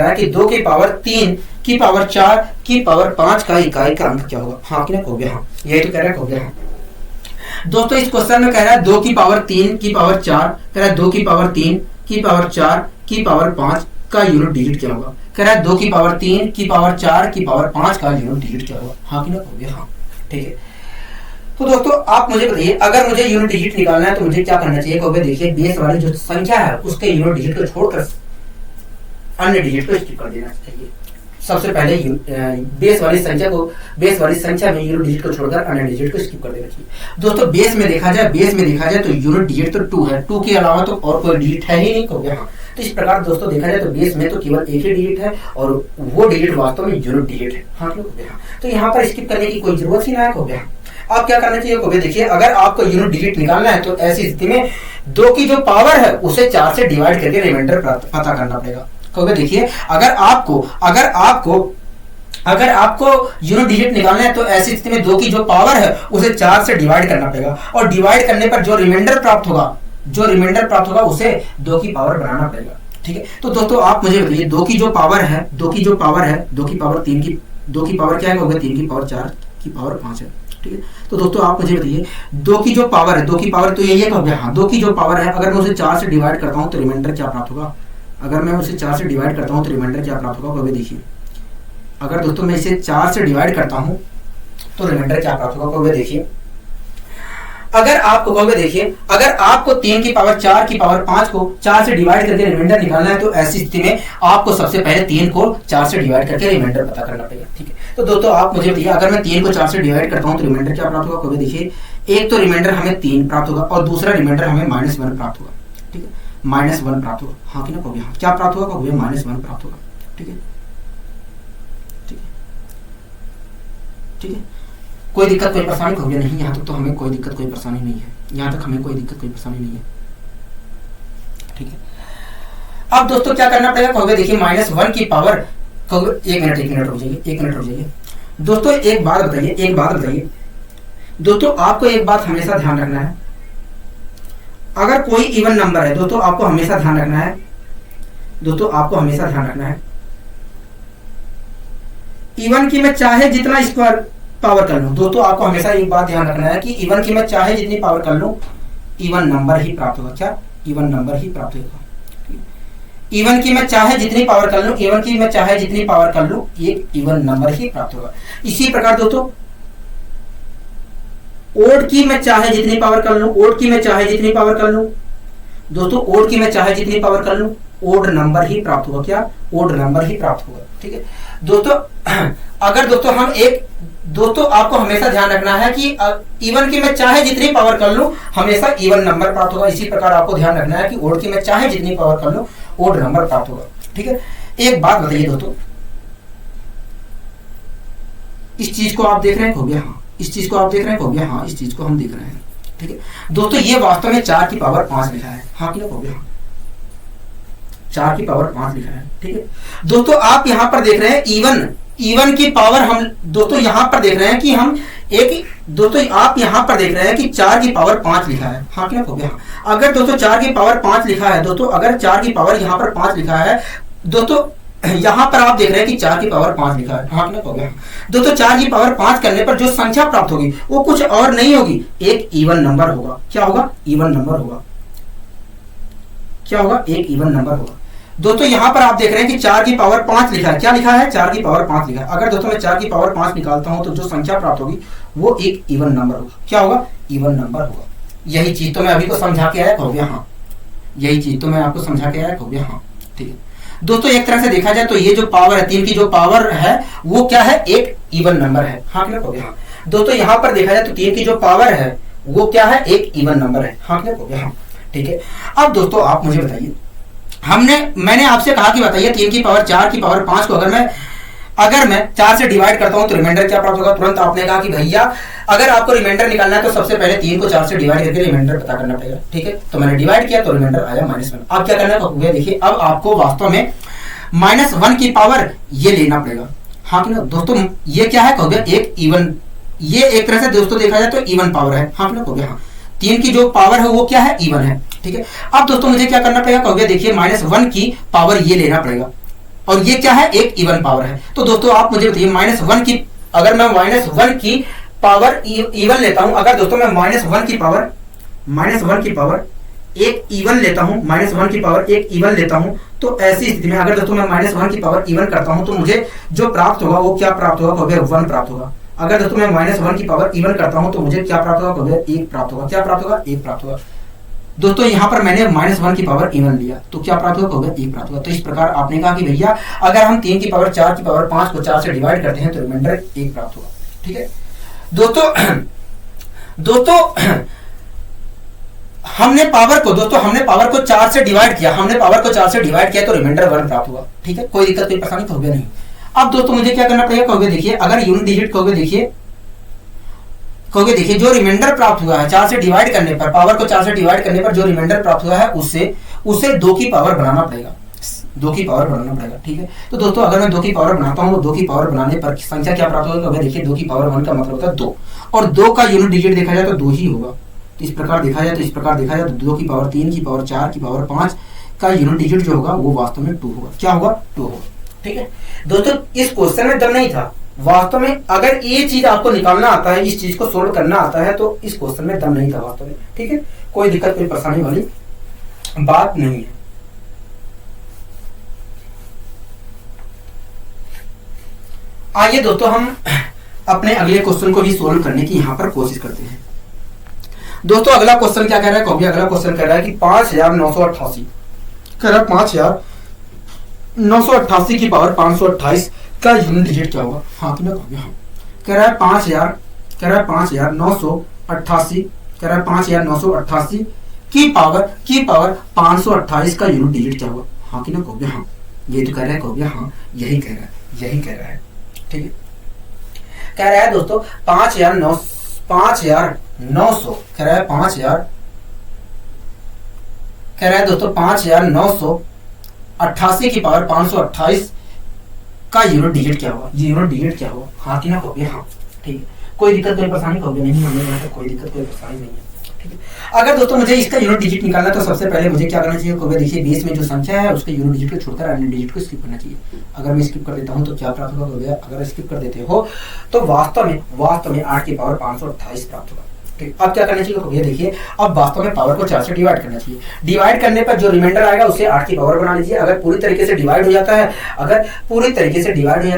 है कि 2 की पावर 3 की पावर 4 की पावर 5 का इकाई का अंक क्या होगा? हाँ कि ना? हो गया। हाँ, यही तो कह रहा है, हो गया। हाँ दोस्तों इस क्वेश्चन में कह रहा है 2 की पावर 3 की पावर 4, कह रहा है 2 की पावर 3 की पावर 4 की पावर 5 का यूनिट डिजिट क्या होगा? कह रहा है 2 की पावर 3 की पावर 4 की पावर 5 का यूनिट डिजिट क्या होगा? हाँ कि ना? हो गया। हाँ ठीक है। तो दोस्तों आप मुझे बताइए, अगर मुझे यूनिट डिजिट निकालना है तो मुझे क्या करना चाहिए? देखिए बेस वाली जो संख्या है उसके यूनिट डिजिट को छोड़कर अन्य डिजिट को स्किप कर देना चाहिए। सबसे पहले बेस वाली संख्या में यूनिट डिजिट को छोड़कर अन्य डिजिट को स्किप कर देना चाहिए। दोस्तों बेस में देखा जाए तो यूनिट डिजिट तो 2 है, 2 के अलावा तो और कोई डिजिट है ही नहीं। हो गया। हाँ, तो इस प्रकार दोस्तों देखा जाए तो बेस में तो केवल एक ही डिजिट है और वो डिजिट वास्तव में यूनिट डिजिट है। हाँ हो गया। तो यहाँ पर स्किप करने की कोई जरूरत ही ना है। हो गया। आप क्या करना चाहिए? देखिए अगर आपको यूनिट डिजिट निकालना है तो ऐसी स्थिति में 2 की जो पावर है उसे 4 से डिवाइड करके रिमाइंडर पता करना पड़ेगा। देखिए अगर आपको यूनिट डिजिट निकालना है तो ऐसी स्थिति में 2 की जो पावर है उसे 4 से डिवाइड करना पड़ेगा, और डिवाइड करने पर जो रिमाइंडर प्राप्त होगा उसे 2 की पावर बनाना पड़ेगा। ठीक है, तो दोस्तों आप मुझे बताइए 2 की पावर 3 की 2 की पावर क्या है? 3 की पावर 4 की पावर 5 है। ठीक है, तो दोस्तों आप मुझे बताइए 2 की जो पावर है, 2 की पावर तो यही है। हाँ, 2 की जो पावर है अगर मैं उसे 4 से डिवाइड करता हूँ तो रिमाइंडर क्या प्राप्त होगा? अगर मैं उसे 4 से डिवाइड करता हूँ तो रिमाइंडर क्या प्राप्त होगा? देखिए अगर दोस्तों मैं इसे 4 से डिवाइड करता हूँ तो रिमाइंडर क्या प्राप्त होगा? देखिए अगर आपको 3 की पावर 4 की पावर 5 को 4 से डिवाइड करके रिमाइंडर निकालना है तो ऐसी स्थिति में आपको सबसे पहले 3 को 4 से डिवाइड करके रिमाइंडर पता करना पड़ेगा। ठीक है, तो दोस्तों आप मुझे बताइए अगर मैं 3 को 4 से डिवाइड करता हूँ तो रिमाइंडर क्या प्राप्त होगा? देखिए एक तो रिमाइंडर हमें 3 प्राप्त होगा और दूसरा रिमाइंडर हमें -1 प्राप्त होगा। ठीक है, -1 प्राप्त होगा। हाँ कि ना? हाँ, क्या प्राप्त होगा? -1 प्राप्त होगा। ठीक है, ठीक है, कोई दिक्कत कोई परेशानी हो गया नहीं। यहाँ तक तो हमें कोई दिक्कत कोई परेशानी नहीं है। ठीक है, अब दोस्तों क्या करना पड़ेगा? देखिए -1 की पावर, एक मिनट रुक जाइए। दोस्तों एक बात बताइए दोस्तों, आपको एक बात हमेशा ध्यान रखना है। अगर कोई इवन नंबर है दोस्तों, आपको हमेशा ध्यान रखना है इवन की मैं चाहे जितना स्क्वायर पावर कर लूं। दोस्तों आपको हमेशा एक बात ध्यान रखना है कि इवन की मैं चाहे जितनी पावर कर लूं, इवन नंबर ही प्राप्त होगा। क्या? इवन नंबर ही प्राप्त होगा। इवन की मैं चाहे जितनी पावर कर लूं, एक इवन नंबर ही प्राप्त होगा। इसी प्रकार दोस्तों ओड की मैं चाहे जितनी पावर कर लूं, दोस्तों ओड की मैं चाहे जितनी पावर कर लूं, ओड नंबर ही प्राप्त होगा। क्या? ओड नंबर ही प्राप्त होगा। ठीक है दोस्तों, अगर दोस्तों दोस्तों आपको हमेशा ध्यान रखना है कि इवन की मैं चाहे जितनी पावर कर लूं, हमेशा इवन नंबर प्राप्त होगा। इसी प्रकार आपको ध्यान रखना है कि ओड की मैं चाहे जितनी पावर कर लूं, ओड नंबर प्राप्त होगा। ठीक है, एक बात बताइए दोस्तों, इस चीज को आप देख रहे हैं? हो गया। हाँ, इस चीज को आप देख रहे हैं? हो गया। हाँ, इस चीज को हम देख रहे हैं। ठीक है दोस्तों, ये वास्तव में 4 की पावर 5 लिखा है। हाँ कि हो गया। 4 की पावर 5 लिखा है। ठीक है दोस्तों, आप यहां पर देख रहे हैं इवन की पावर, हम दोस्तों यहां पर देख रहे हैं कि हम दोस्तों आप यहां पर देख रहे हैं कि 4 की पावर 5 लिखा है। हाँ क्या हो गया। अगर दोस्तों 4 की पावर 5 लिखा है, दोस्तों अगर 4 की पावर यहां पर 5 लिखा है, दोस्तों यहां पर आप देख रहे हैं कि 4 की पावर 5 लिखा है। हाँ क्या हो गया दोस्तों, 4 की पावर 5 करने पर जो संख्या प्राप्त होगी वो कुछ और नहीं होगी, एक इवन नंबर होगा। क्या होगा? इवन नंबर होगा। क्या होगा? एक इवन नंबर होगा। दोस्तों यहां पर आप देख रहे हैं कि 4 की पावर 5 लिखा है। क्या लिखा है? 4 की पावर 5 लिखा है। अगर दोस्तों मैं 4 की पावर 5 निकालता हूं तो जो संख्या प्राप्त होगी वो एक इवन नंबर होगा। क्या होगा? इवन नंबर होगा। यही चीज तो मैं अभी को समझा के आया, कहोगे हाँ। यही चीज तो मैं आपको समझा के आया, कहोगे हाँ। ठीक है दोस्तों, एक तरह से देखा जाए तो ये जो पावर है, 3 की जो पावर है वो क्या है, एक इवन नंबर है। हाँ क्या कहोगे हाँ। दोस्तों यहाँ पर देखा जाए तो 3 की जो पावर है वो क्या है, एक इवन नंबर है। हाँ क्या कहोगे हाँ। ठीक है, अब दोस्तों आप मुझे बताइए, मैंने आपसे कहा कि बताइए 3 की पावर 4 की पावर 5 को अगर मैं 4 से डिवाइड करता हूं तो रिमाइंडर क्या प्राप्त होगा। तुरंत आपने कहा कि भैया अगर आपको रिमाइंडर निकालना है तो सबसे पहले 3 को 4 से डिवाइड करके रिमाइंडर पता करना पड़ेगा। ठीक है, तो मैंने डिवाइड किया तो रिमाइंडर आया -1। अब क्या करना है, देखिए अब आपको वास्तव में -1 की पावर ये लेना पड़ेगा। हाँ कि ना दोस्तों, ये क्या है, कहोगे एक इवन, ये एक तरह से दोस्तों देखा जाए तो इवन पावर है। हाँ कि ना कहोगे हाँ। 3 की जो पावर है वो क्या है, इवन है। ठीक है, अब दोस्तों मुझे क्या करना पड़ेगा, कहोगे देखिए -1 की पावर ये लेना पड़ेगा, और ये क्या है, एक इवन पावर है। तो दोस्तों आप मुझे बताइए -1 की, अगर मैं -1 की पावर इवन लेता हूं, अगर दोस्तों मैं -1 की पावर एक इवन लेता हूं, -1 की पावर एक इवन लेता हूं, तो ऐसी स्थिति में अगर दोस्तों मैं -1 की पावर इवन करता हूं तो मुझे जो प्राप्त होगा वो क्या प्राप्त होगा, कहोगे 1 प्राप्त होगा। अगर दोस्तों मैं -1 की पावर इवन करता हूं तो मुझे क्या प्राप्त होगा, कहोगे 1 प्राप्त होगा। क्या प्राप्त होगा, 1 प्राप्त होगा। दोस्तों यहाँ पर मैंने -1 की पावर इवन लिया तो क्या प्राप्त होगा, 1 प्राप्त होगा। तो इस प्रकार आपने कहा कि भैया अगर हम 3 की पावर 4 की पावर 5 को 4 से डिवाइड करते हैं तो रिमाइंडर 1 प्राप्त होगा। ठीक है दोस्तों हमने पावर को 4 से डिवाइड किया, तो रिमाइंडर 1 प्राप्त हुआ। ठीक है, कोई दिक्कत कोई परेशानी तो होगा नहीं। अब दोस्तों मुझे क्या करना पड़ेगा, कहोगे देखिए अगर यूनिट डिजिट कहोगे देखिए जो रिमाइंडर प्राप्त हुआ है 4 से डिवाइड करने पर, पावर को 4 से डिवाइड करने पर जो रिमाइंडर प्राप्त हुआ है उसे 2 की पावर बनाना पड़ेगा, 2 की पावर बनाना पड़ेगा। ठीक है, तो दोस्तों अगर मैं 2 की पावर बनाता हूं तो 2 की पावर बनाने पर संख्या क्या प्राप्त होगा, देखिए 2 की पावर 1 का मतलब होता है 2, और 2 का यूनिट डिजिट देखा जाए तो 2 ही होगा। तो इस प्रकार देखा जाए तो 2 की पावर 3 की पावर 4 की पावर 5 का यूनिट डिजिट जो होगा वो वास्तव में 2 होगा। क्या होगा, 2 होगा। ठीक है दोस्तों, इस क्वेश्चन में दम नहीं था वास्तव में। अगर ये चीज आपको निकालना आता है, इस चीज को सोल्व करना आता है, तो इस क्वेश्चन में दम नहीं था वास्तव में। ठीक है, कोई दिक्कत कोई परेशानी वाली बात नहीं है। आइए दोस्तों हम अपने अगले क्वेश्चन को भी सोल्व करने की यहां पर कोशिश करते हैं। दोस्तों अगला क्वेश्चन क्या कह रहा है, अगला क्वेश्चन कह रहा है कि 5988 कह रहा है 5988 की पावर 528 का यूनिट डिजिट क्या होगा। हाँ कि ना कहोगे हाँ। कह रहा है 5988 की पावर 528 का यूनिट डिजिट क्या होगा। हाँ कि ना कहोगे हाँ। ये तो कह रहा है, कहोगे हाँ, यही कह रहा है। ठीक है, कह रहा है दोस्तों 5900 कह रहा है 5988 की पावर 528 का यूनिट डिजिट क्या होगा। हाँ कि ना कहोगे हाँ। ठीक है, कोई दिक्कत कोई परेशानी कहोगे नहीं, हमें यहाँ पर कोई दिक्कत कोई परेशानी नहीं है। ठीक है, अगर दोस्तों मुझे इसका यूनिट डिजिट निकालना है तो सबसे पहले मुझे क्या करना चाहिए, कहोगे देखिए बेस में जो संख्या है उसके यूनिट डिजिट को छोड़कर अन्य डिजिट को स्किप करना चाहिए। अगर मैं स्किप कर देता हूं तो क्या प्राप्त होगा, कहोगे अगर स्किप कर देते हो तो वास्तव में 8 की पावर 528 प्राप्त होगा। ठीक, अब क्या करना चाहिए, कहोगे देखिए अब वास्तव में पावर को 4 से डिवाइड करना चाहिए। डिवाइड करने पर जो रिमाइंडर आएगा उसे 8 की पावर बना लीजिए। अगर पूरी तरीके से डिवाइड हो जाता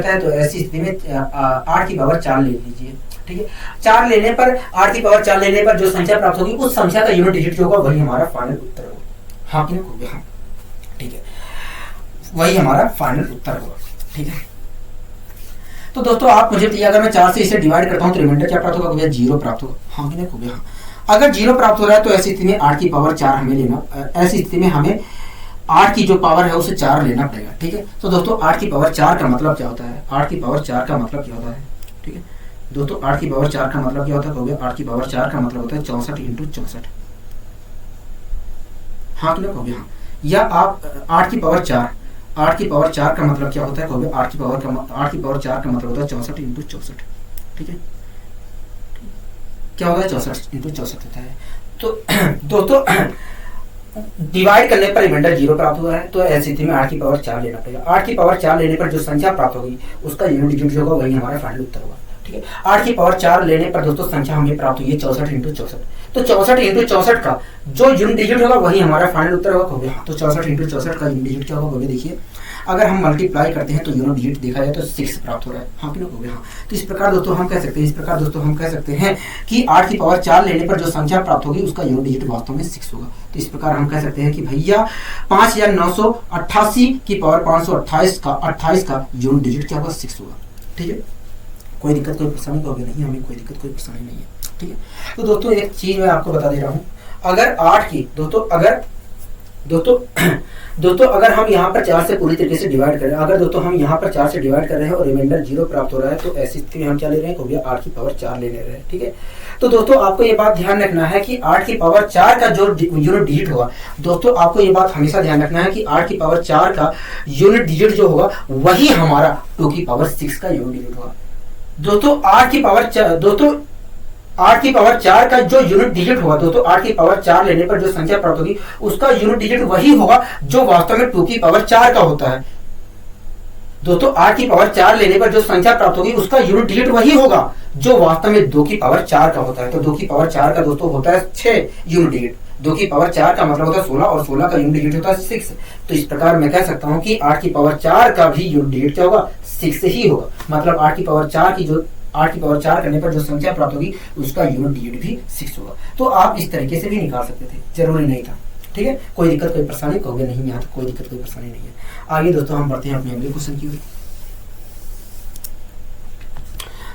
है तो ऐसी स्थिति में 8 की पावर 4 ले लीजिए। ठीक है, 4 लेने पर 8 की पावर 4 लेने पर जो संख्या प्राप्त होगी उस संख्या का यूनिट डिजिट जो होगा वही हमारा फाइनल उत्तर होगा। हाँ कि ना कहोगे हाँ। ठीक है, वही हमारा फाइनल उत्तर होगा। ठीक है, तो दोस्तों आप मुझे बताइए अगर मैं 4 से इसे डिवाइड करता हूं तो रिमाइंडर क्या प्राप्त होगा, 0 प्राप्त होगा। हाँ कि ना कहोगे हाँ। अगर 0 प्राप्त हो रहा है तो ऐसी स्थिति में 8 की पावर 4 हमें लेना, ऐसी स्थिति में हमें 8 की जो पावर है उसे 4 लेना पड़ेगा। ठीक है, तो दोस्तों 8 की पावर 4 का मतलब क्या होता है, 8 की पावर 4 का मतलब क्या होता है। ठीक है दोस्तों, 8 की पावर 4 का मतलब क्या होता है, 8 की पावर 4 का मतलब होता है 64 × 64। हाँ कि ना कहोगे हाँ। या आप 8 की पावर 4 का मतलब क्या होता है, कहोगे 8 की पावर 4 का मतलब होता है 64 × 64। ठीक है, क्या होता है 64 × 64 होता है। तो दोस्तों डिवाइड करने पर रिमाइंडर 0 प्राप्त हुआ है, तो ऐसी स्थिति में 8 की पावर 4 लेना पड़ेगा। 8 की पावर 4 लेने पर जो संख्या प्राप्त होगी उसका यूनिट डिजिट जो होगा वही हमारा फाइनल उत्तर होगा। ठीक है। 8 की पावर 4 लेने पर दोस्तों संख्या हमें प्राप्त हुई है 64 इंटू 64। तो 64 इंटू 64 का जो यूनिट डिजिट होगा वही हमारा फाइनल उत्तर होगा। हो गया। तो 64 इंटू 64 का यूनिट डिजिट क्या होगा? देखिए अगर हम मल्टीप्लाई करते हैं तो यूनिट डिजिट देखा जाए तो 6 प्राप्त हो रहा है। हाँ कि ना? हो गया। हाँ। तो इस प्रकार दोस्तों हम कह सकते हैं कि 8 की पावर 4 लेने पर जो संख्या प्राप्त होगी उसका यूनिट डिजिट वास्तव में 6 होगा। तो इस प्रकार हम कह सकते हैं कि भैया 5988 की पावर 528 का यूनिट डिजिट क्या होगा? 6 होगा। ठीक है। कोई दिक्कत कोई परेशानी तो नहीं, हमें कोई दिक्कत कोई परेशानी नहीं है। ठीक है। तो दोस्तों एक चीज मैं आपको बता दे रहा हूं, अगर 8 की दोस्तों अगर हम यहाँ पर 4 से पूरी तरीके से डिवाइड करें, अगर दोस्तों हम यहाँ पर 4 से डिवाइड कर रहे हैं और रिमाइंडर 0 प्राप्त हो रहा है, तो ऐसी स्थिति में हम क्या ले रहे हैं? हो गया 8 की पावर 4 ले रहे हैं। ठीक है। तो दोस्तों आपको ये बात ध्यान रखना है कि 8 की पावर 4 का जो यूनिट डिजिट होगा, दोस्तों आपको ये बात हमेशा ध्यान रखना है कि 8 की पावर 4 का यूनिट डिजिट जो होगा वही हमारा 2 की पावर 6 का यूनिट डिजिट होगा। दोस्तों 8 की पावर 4 का जो यूनिट डिजिट होगा, दोस्तों 8 की पावर 4 लेने पर जो संख्या प्राप्त होगी उसका यूनिट डिजिट वही होगा जो वास्तव में 2 की पावर 4 का होता है। दोस्तों 8 की पावर 4 लेने पर जो संख्या प्राप्त होगी उसका यूनिट डिजिट वही होगा जो वास्तव में 2 की पावर 4 का होता है। तो 2 की पावर 4 का दोस्तों होता है 6 यूनिट डिजिट। 2 की पावर 4 का मतलब होता है 16 और 16 का यूनिट डिजिट होता है 6। तो इस प्रकार मैं कह सकता हूं कि 8 की पावर 4 का भी यूनिट डिजिट क्या होगा? 6 ही होगा। मतलब 8 की पावर 4 करने पर जो संख्या प्राप्त होगी उसका यूनिट डिजिट भी 6 होगा। तो आप इस तरीके से भी निकाल सकते थे, जरूरी नहीं था। ठीक है। कोई दिक्कत कोई परेशानी कहोगे नहीं, यहाँ तक कोई दिक्कत कोई परेशानी नहीं है। आगे दोस्तों हम बढ़ते हैं अपने अगले क्वेश्चन की ओर।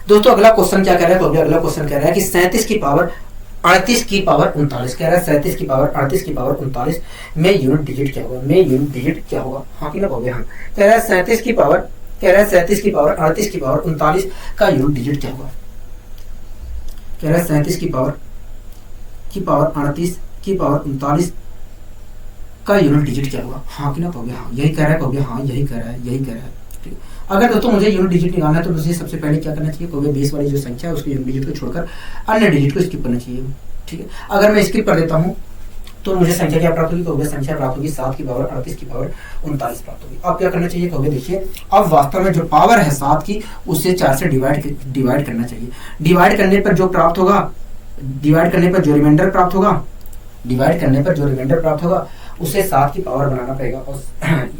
दोस्तों अगला क्वेश्चन क्या कह रहा है? अगला क्वेश्चन कह रहा है कि 37 की पावर 38 की पावर 39 कह रहा है। 37 की पावर 38 की पावर 39 में यूनिट डिजिट क्या होगा? हाँ कि ना? हो गया। हाँ। कह रहा है 37 की पावर 38 की पावर 39 का यूनिट डिजिट क्या होगा? कह रहा है 37 की पावर 38 की पावर 39 का यूनिट डिजिट क्या होगा? हाँ कि ना? हो गया। हाँ। यही कह रहा है। हाँ यही कह रहा है। ठीक है। अगर दोस्तों मुझे यूनिट डिजिट निकालना है तो मुझे सबसे पहले क्या करना चाहिए? कहोगे बेस वाली जो संख्या है उसके यूनिट डिजिट को छोड़कर अन्य डिजिट को स्किप करना चाहिए। ठीक है। अगर मैं स्किप कर देता हूँ तो मुझे संख्या क्या प्राप्त होगी? कहोगे संख्या प्राप्त होगी 7 की पावर 38 की पावर 39 प्राप्त होगी। अब क्या करना चाहिए? कहोगे देखिए अब वास्तव में जो पावर है 7 की उसे 4 से डिवाइड करना चाहिए। डिवाइड करने पर जो प्राप्त होगा, डिवाइड करने पर जो रिमाइंडर प्राप्त होगा उसे 7 की पावर बनाना पड़ेगा। और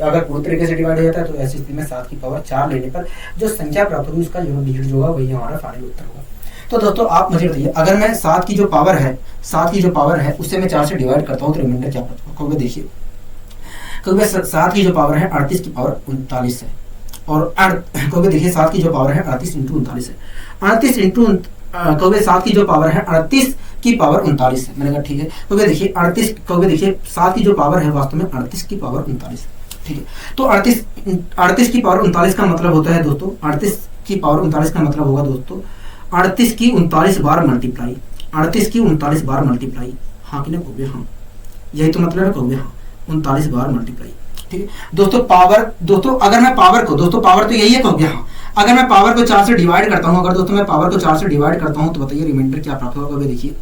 अगर पूरी तरीके से डिवाइड हो जाता है तो ऐसी स्थिति में 7 की पावर 4 लेने पर जो संख्या प्राप्त होगी उसका यूनिट डिजिट जो होगा वही हमारा फाइनल उत्तर होगा। तो दोस्तों आप मुझे बताइए, अगर मैं 7 की जो पावर है उसे मैं 4 से डिवाइड करता हूँ तो रिमाइंडर क्या प्राप्त होगा? कहोगे देखिए 7 की जो पावर है 38 की पावर 39 है। और कहोगे देखिए 7 की जो पावर है 38 इंटू 39 है। 7 की जो पावर है 38 की पावर 39 है। मैंने कहा ठीक है। कहोगे देखिए 7 की जो पावर है वास्तव में 38 की पावर 39 है। ठीक है। तो 38 की पावर 39 का मतलब होता है दोस्तों 38 की पावर 39 का मतलब होगा दोस्तों 38 की 39 बार मल्टीप्लाई। हाँ कि ना? कहोगे हाँ। यही तो मतलब है। कहोगे हाँ 39 बार मल्टीप्लाई। ठीक है। दोस्तों पावर अगर मैं पावर को पावर तो यही है। कहोगे हाँ। अगर मैं पावर को 4 से डिवाइड करता हूँ तो बताइए रिमाइंडर क्या प्राप्त होगा? देखिए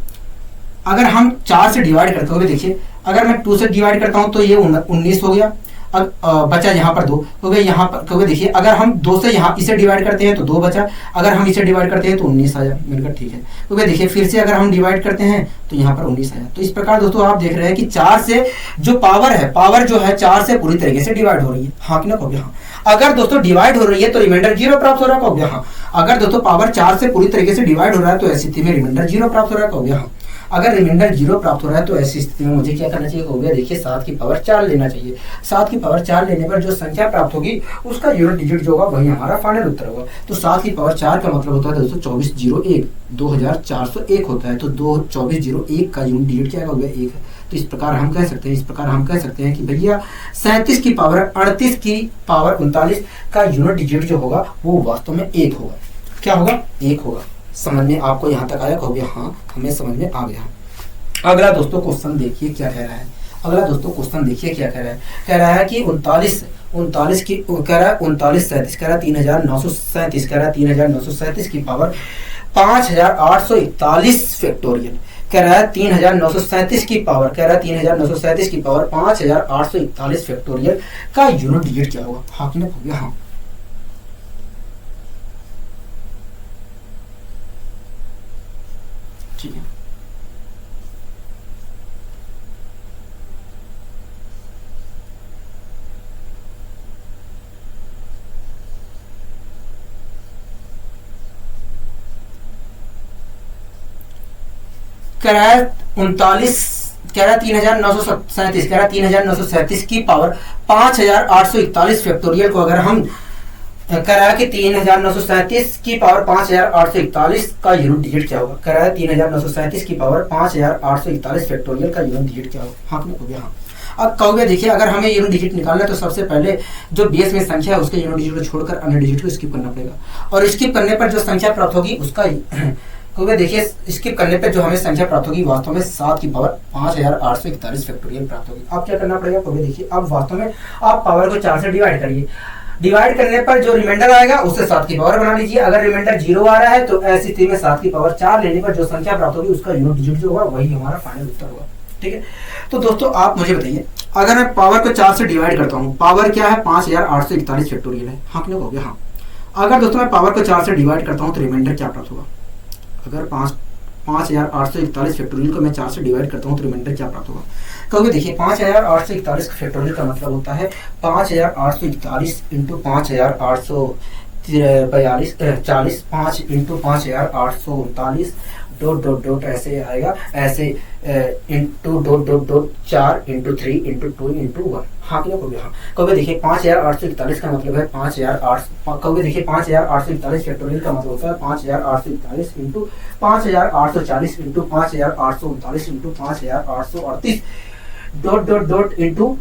अगर हम 4 से डिवाइड करते हो, देखिए अगर मैं 2 से डिवाइड करता हूँ तो ये 19 हो गया। अब बचा यहाँ पर 2 हो गया। यहाँ पर देखिए अगर हम 2 से यहाँ इसे डिवाइड करते हैं तो 2 बचा। अगर हम इसे डिवाइड करते हैं तो 19 आया। मैंने कहा ठीक है। तो देखिए फिर से अगर हम डिवाइड करते हैं तो यहाँ पर 19 आया। तो इस प्रकार दोस्तों आप देख रहे हैं कि 4 से जो पावर जो है 4 से पूरी तरीके से डिवाइड हो रही है। हाँ कि ना? कहोगे हाँ। अगर दोस्तों डिवाइड हो रही है तो रिमाइंडर 0 प्राप्त हो रहा है। कहोगे हाँ। अगर दोस्तों पावर 4 से पूरी तरीके से डिवाइड हो रहा है तो ऐसी स्थिति में रिमाइंडर 0 प्राप्त हो रहा है। कहोगे हाँ। अगर रिमाइंडर 0 प्राप्त हो रहा है तो ऐसी स्थिति में मुझे क्या करना चाहिए? हो गया देखिए 7 की पावर 4 लेना चाहिए। 7 की पावर 4 लेने पर जो संख्या प्राप्त होगी उसका यूनिट डिजिट जो होगा वही हमारा फाइनल उत्तर होगा। तो 7 की पावर 4 का मतलब होता है दोस्तों 2401 2401 होता है। तो 2401 का यूनिट डिजिट क्या होगा? 1 है। तो इस प्रकार हम कह सकते हैं कि भैया 37 की पावर 38 की पावर 39 का यूनिट डिजिट जो होगा वो वास्तव में 1 होगा। क्या होगा? 1 होगा। समझ में आपको यहाँ तक आया? कहोगे हाँ हमें समझ में आ गया। अगला दोस्तों क्वेश्चन देखिए क्या कह रहा है। कह रहा है कि 39 की कह रहा है 39 कह रहा है 3937 की पावर 5841 फैक्टोरियल। कह रहा है 3937 की पावर 5841 फैक्टोरियल का यूनिट डिजिट क्या होगा? हाँ कि ना? हो गया हाँ। कह रहा है 39, कह रहा है 3937, कह रहा है 3937 की पावर 5841 फैक्टोरियल को अगर हम कह रहा है कि 3937 की पावर 5841 का यूनिट डिजिट क्या होगा। कह रहा है 3937 की पावर 5841 फैक्टोरियल का यूनिट डिजिट क्या होगा। हाँ हो गया। हाँ अब कहोगे देखिए अगर हमें यूनिट डिजिट निकालना है तो सबसे पहले जो बेस में संख्या है उसके यूनिट डिजिट को छोड़कर अन्य डिजिट को स्किप करना पड़ेगा, और स्किप करने पर जो संख्या प्राप्त होगी उसका कहोगे देखिए स्किप करने पर जो हमें संख्या प्राप्त होगी वास्तव में 7 की पावर 5841 फैक्टोरियल प्राप्त होगी। अब क्या करना पड़ेगा कहोगे देखिए, अब वास्तव में आप पावर को 4 से डिवाइड करिए, डिवाइड करने पर जो रिमाइंडर आएगा उससे 7 की पावर बना लीजिए। अगर रिमाइंडर 0 आ रहा है तो ऐसी स्थिति में 7 की पावर 4 लेने पर जो संख्या प्राप्त होगी उसका यूनिट डिजिट जो होगा वही हमारा फाइनल उत्तर होगा। ठीक है, तो दोस्तों आप मुझे बताइए अगर मैं पावर को 4 से डिवाइड करता हूँ, पावर क्या है 5841 फैक्टोरियल है। हाँ क्यों हो गया। हाँ अगर दोस्तों मैं पावर को 4 से डिवाइड करता हूँ तो रिमाइंडर क्या प्राप्त होगा। अगर 5841 फैक्टोरियल को मैं 4 से डिवाइड करता हूँ तो रिमाइंडर क्या प्राप्त होगा। क्योंकि देखिए 5841 फैक्टोरियल का मतलब होता है 5841 into 5840 5 into 5839 dot dot dot ऐसे आएगा, ऐसे into dot dot dot 4 into 3 into 2 into 1। हाँ क्यों हो गया। हाँ कभी देखिए 5841 का मतलब है 5800, कभी देखिए 5841 फैक्टोरियल का मतलब होता है 5841 into 5840 into 5839 into 5838 dot dot dot into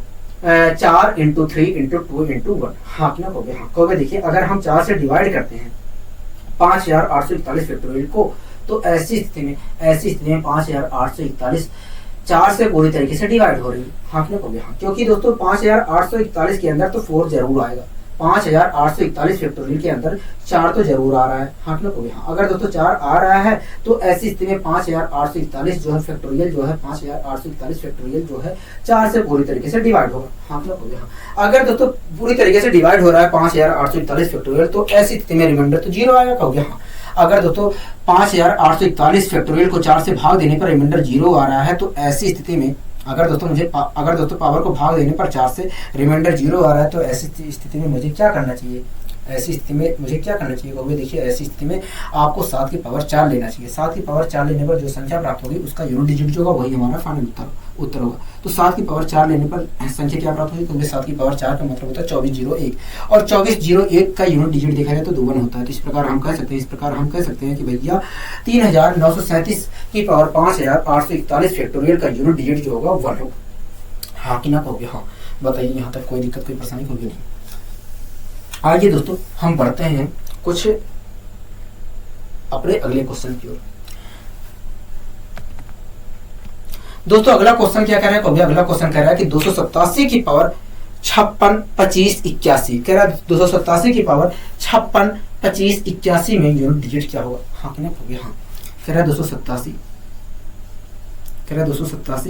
4 into 3 into 2 into 1। हाँ क्यों हो गया। हाँ कभी देखिए अगर हम 4 से डिवाइड करते हैं 5841 फैक्टोरियल को तो ऐसी स्थिति में 5841 4 से पूरी तरीके से डिवाइड हो रही है। हाँ क्यों हो गया। हाँ क्योंकि दोस्तों 5841 के अंदर तो 4 जरूर आएगा, 5841 फैक्टोरियल के अंदर 4 तो जरूर आ रहा है। हाँ क्यों हो गया। हाँ अगर दोस्तों 4 आ रहा है तो ऐसी स्थिति में 5841 जो है फैक्टोरियल जो है 5841 फैक्टोरियल जो है 4 से पूरी तरीके से डिवाइड होगा। हाँ क्यों हो गया। हाँ अगर दोस्तों पूरी तरीके से डिवाइड हो रहा है 5841 फैक्टोरियल तो ऐसी स्थिति में रिमाइंडर तो 0 आएगा। हो गया। हाँ अगर दोस्तों 5841 फैक्टोरियल को 4 से भाग देने पर रिमाइंडर 0 आ रहा है तो ऐसी स्थिति में अगर दोस्तों पावर को भाग देने पर 4 से रिमाइंडर 0 आ रहा है तो ऐसी स्थिति में मुझे क्या करना चाहिए। ऐसी स्थिति में मुझे क्या करना चाहिए कहोगे देखिए, ऐसी स्थिति में आपको 7 की पावर 4 लेना चाहिए। 7 की पावर 4 लेने पर जो संख्या प्राप्त होगी उसका यूनिट डिजिट जो होगा वही हमारा फाइनल उत्तर होगा। तो 7 की पावर 4 लेने पर संख्या क्या प्राप्त होगी, क्योंकि 7 की पावर 4 का मतलब होता है 2401 और 2401 का यूनिट डिजिट देखा जाए तो 2 1 होता है। तो इस प्रकार हम कह सकते हैं कि भैया 3937 की पावर 5841 फैक्टोरियल का यूनिट डिजिट जो होगा 1 होगा। हाँ कि ना कहोगे। हाँ बताइए यहाँ तक कोई दिक्कत कोई परेशानी होगी नहीं। आइए दोस्तों हम बढ़ते हैं कुछ अपने अगले क्वेश्चन की ओर। दोस्तों अगला क्वेश्चन क्या कह रहा है, अगला क्वेश्चन कह रहा है कि 287 की पावर 56 25 81 कह रहा है 287 की पावर 56 25 81 में यूनिट डिजिट क्या होगा। हाँ कि नहीं। हाँ कह रहा है 287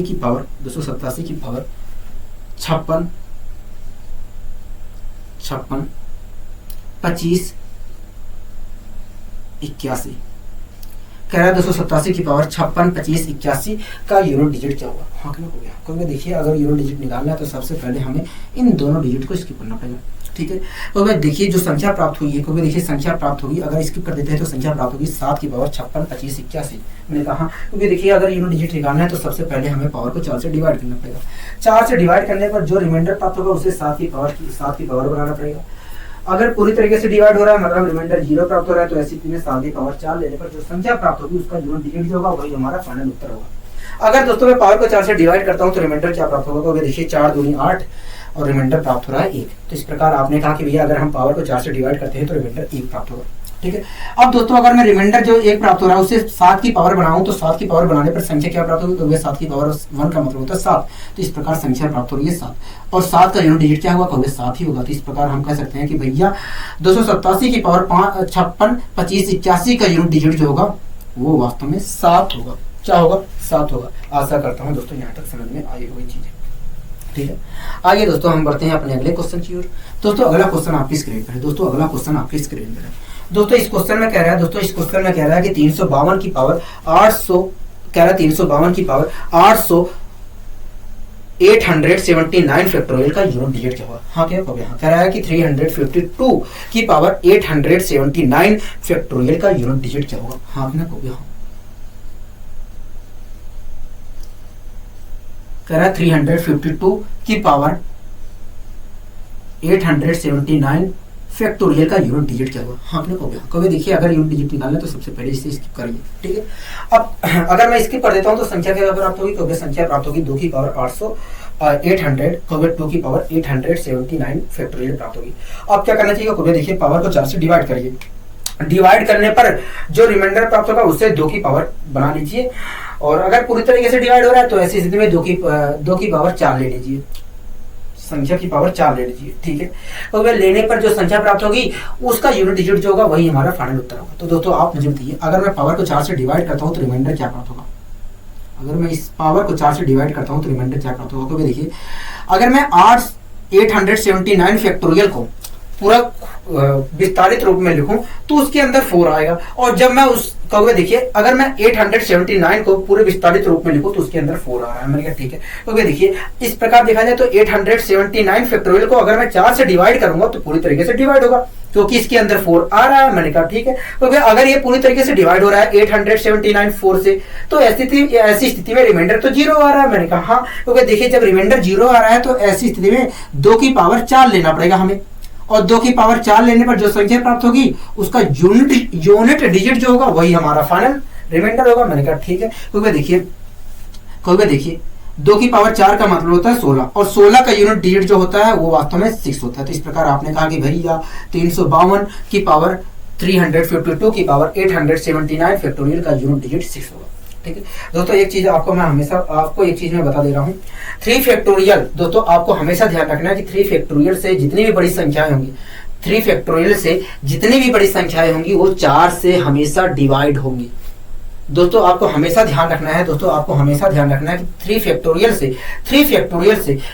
की पावर 56 25 81 कह रहा है 287 की पावर 56 25 81 का यूनिट डिजिट क्या होगा। हाँ क्यों हो गया। क्योंकि देखिए अगर यूनिट डिजिट निकालना है तो सबसे पहले हमें इन दोनों डिजिट को स्किप करना पड़ेगा। ठीक है, तो अगर देखिए जो संख्या प्राप्त हुई है, क्योंकि देखिए संख्या प्राप्त होगी अगर स्किप कर देते हैं तो संख्या प्राप्त होगी 7 की पावर 56 25 81। मैंने कहा क्योंकि देखिए अगर यूनिट डिजिट निकालना है तो सबसे पहले हमें पावर को 4 से डिवाइड करना पड़ेगा। 4 से डिवाइड करने पर जो रिमाइंडर प्राप्त होगा उसे 7 की पावर बनाना पड़ेगा। अगर पूरी तरीके से डिवाइड हो रहा है मतलब रिमाइंडर 0 प्राप्त हो रहा है तो ऐसी स्थिति में 7 की पावर 4 लेने पर जो संख्या प्राप्त होगी उसका यूनिट डिजिट जो होगा वही हमारा फाइनल उत्तर होगा। अगर दोस्तों मैं पावर को 4 से डिवाइड करता हूं तो रिमाइंडर क्या प्राप्त होगा, तो देखिए 4 दूनी 8 और रिमाइंडर प्राप्त हो रहा है 1। तो इस प्रकार आपने कहा कि भैया अगर हम पावर को 4 से डिवाइड करते हैं तो रिमाइंडर 1 प्राप्त होगा। ठीक है, अब दोस्तों अगर मैं रिमाइंडर जो 1 प्राप्त हो रहा है उसे 7 की पावर बनाऊं तो 7 की पावर बनाने पर संख्या क्या प्राप्त होगी, तो 7 की पावर 1 का मतलब होता है 7। तो इस प्रकार संख्या प्राप्त हो रही है 7 और 7 का यूनिट डिजिट क्या होगा, कहोगे 7 ही होगा। तो इस प्रकार हम कह सकते हैं कि भैया 287 की पावर 56 25 81 का यूनिट डिजिट जो होगा वो वास्तव में 7 होगा। क्या होगा, 7 होगा। आशा करता हूँ दोस्तों यहाँ तक समझ में आई हुई चीजें। ठीक है, आइए दोस्तों हम बढ़ते हैं अपने अगले क्वेश्चन की ओर। दोस्तों अगला क्वेश्चन आपकी स्क्रीन पर है। दोस्तों अगला क्वेश्चन आपकी स्क्रीन पर है। दोस्तों इस क्वेश्चन में कह रहा है कि 352 की पावर 800 कह रहा है 352 की पावर 879 फैक्टोरियल का यूनिट डिजिट क्या होगा। हाँ क्या होगा, कह रहा है कि 352 की पावर 879 फैक्टोरियल का यूनिट डिजिट क्या होगा। हाँ क्या होगा। कह रहा है 352 की पावर 879 फैक्टोरियल का यूनिट डिजिट क्या हुआ। हाँ, आपने कभी देखिए, अगर यूनिट डिजिट निकालना तो सबसे पहले इसे स्किप करिए, ठीक है। अब अगर मैं स्किप कर देता हूँ तो संख्या क्या प्राप्त होगी, तो संख्या प्राप्त होगी 2 की पावर 2 की पावर 879 फैक्टोरियल प्राप्त होगी। अब क्या करना चाहिए, कभी देखिए पावर को 4 से डिवाइड करिए। डिवाइड करने पर जो रिमाइंडर प्राप्त होगा उससे 2 की पावर बना लीजिए, और अगर पूरी तरीके से डिवाइड हो रहा है तो ऐसी स्थिति में 2 की पावर 4 ले लीजिए, संख्या की पावर 4 ले लीजिए, ठीक है। तो वह लेने पर जो संख्या प्राप्त होगी उसका यूनिट डिजिट जो होगा वही हमारा फाइनल उत्तर होगा। तो दोस्तों आप मुझे बताइए, अगर मैं पावर को 4 से डिवाइड करता हूँ तो रिमाइंडर क्या प्राप्त होगा। अगर मैं इस पावर को 4 से डिवाइड करता हूँ तो रिमाइंडर क्या प्राप्त होगा। तो देखिए, अगर मैं 879 फैक्टोरियल को पूरा विस्तारित रूप में लिखूं तो उसके अंदर 4 आएगा, और जब मैं उस कहोगे देखिए, अगर मैं 879 को पूरे विस्तारित रूप में लिखूं तो उसके अंदर 4 आ रहा है। मैंने कहा ठीक है, क्योंकि देखिए इस प्रकार देखा जाए तो 879 फैक्टोरियल को अगर मैं 4 से डिवाइड करूंगा तो पूरी तरीके से डिवाइड होगा, क्योंकि इसके अंदर 4 आ रहा है। मैंने कहा ठीक है, क्योंकि अगर ये पूरी तरीके से डिवाइड हो रहा है 879 4 से, तो ऐसी स्थिति में रिमाइंडर तो 0 आ रहा है। मैंने कहा हाँ, क्योंकि देखिए जब रिमाइंडर 0 आ रहा है तो ऐसी स्थिति में 2 की पावर 4 लेना पड़ेगा हमें, और 2 की पावर 4 लेने पर जो संख्या प्राप्त होगी उसका यूनिट डिजिट जो होगा वही हमारा फाइनल रिमाइंडर होगा। मैंने कहा ठीक है, क्योंकि देखिए 2 की पावर 4 का मतलब होता है 16, और 16 का यूनिट डिजिट जो होता है वो वास्तव में 6 होता है। तो इस प्रकार आपने कहा कि भैया 352 की पावर 352 की पावर 879 फैक्टोरियल का यूनिट डिजिट 6 होगा, ठीक है। दोस्तों एक चीज आपको एक चीज मैं बता दे रहा हूँ, 3 फैक्टोरियल दोस्तों आपको हमेशा ध्यान रखना है कि 3 फैक्टोरियल से जितनी भी बड़ी संख्याएं होंगी, 3 फैक्टोरियल से जितनी भी बड़ी संख्याएं होंगी वो 4 से हमेशा डिवाइड होंगी। दोस्तों आपको हमेशा ध्यान रखना है कि 3 फैक्टोरियल से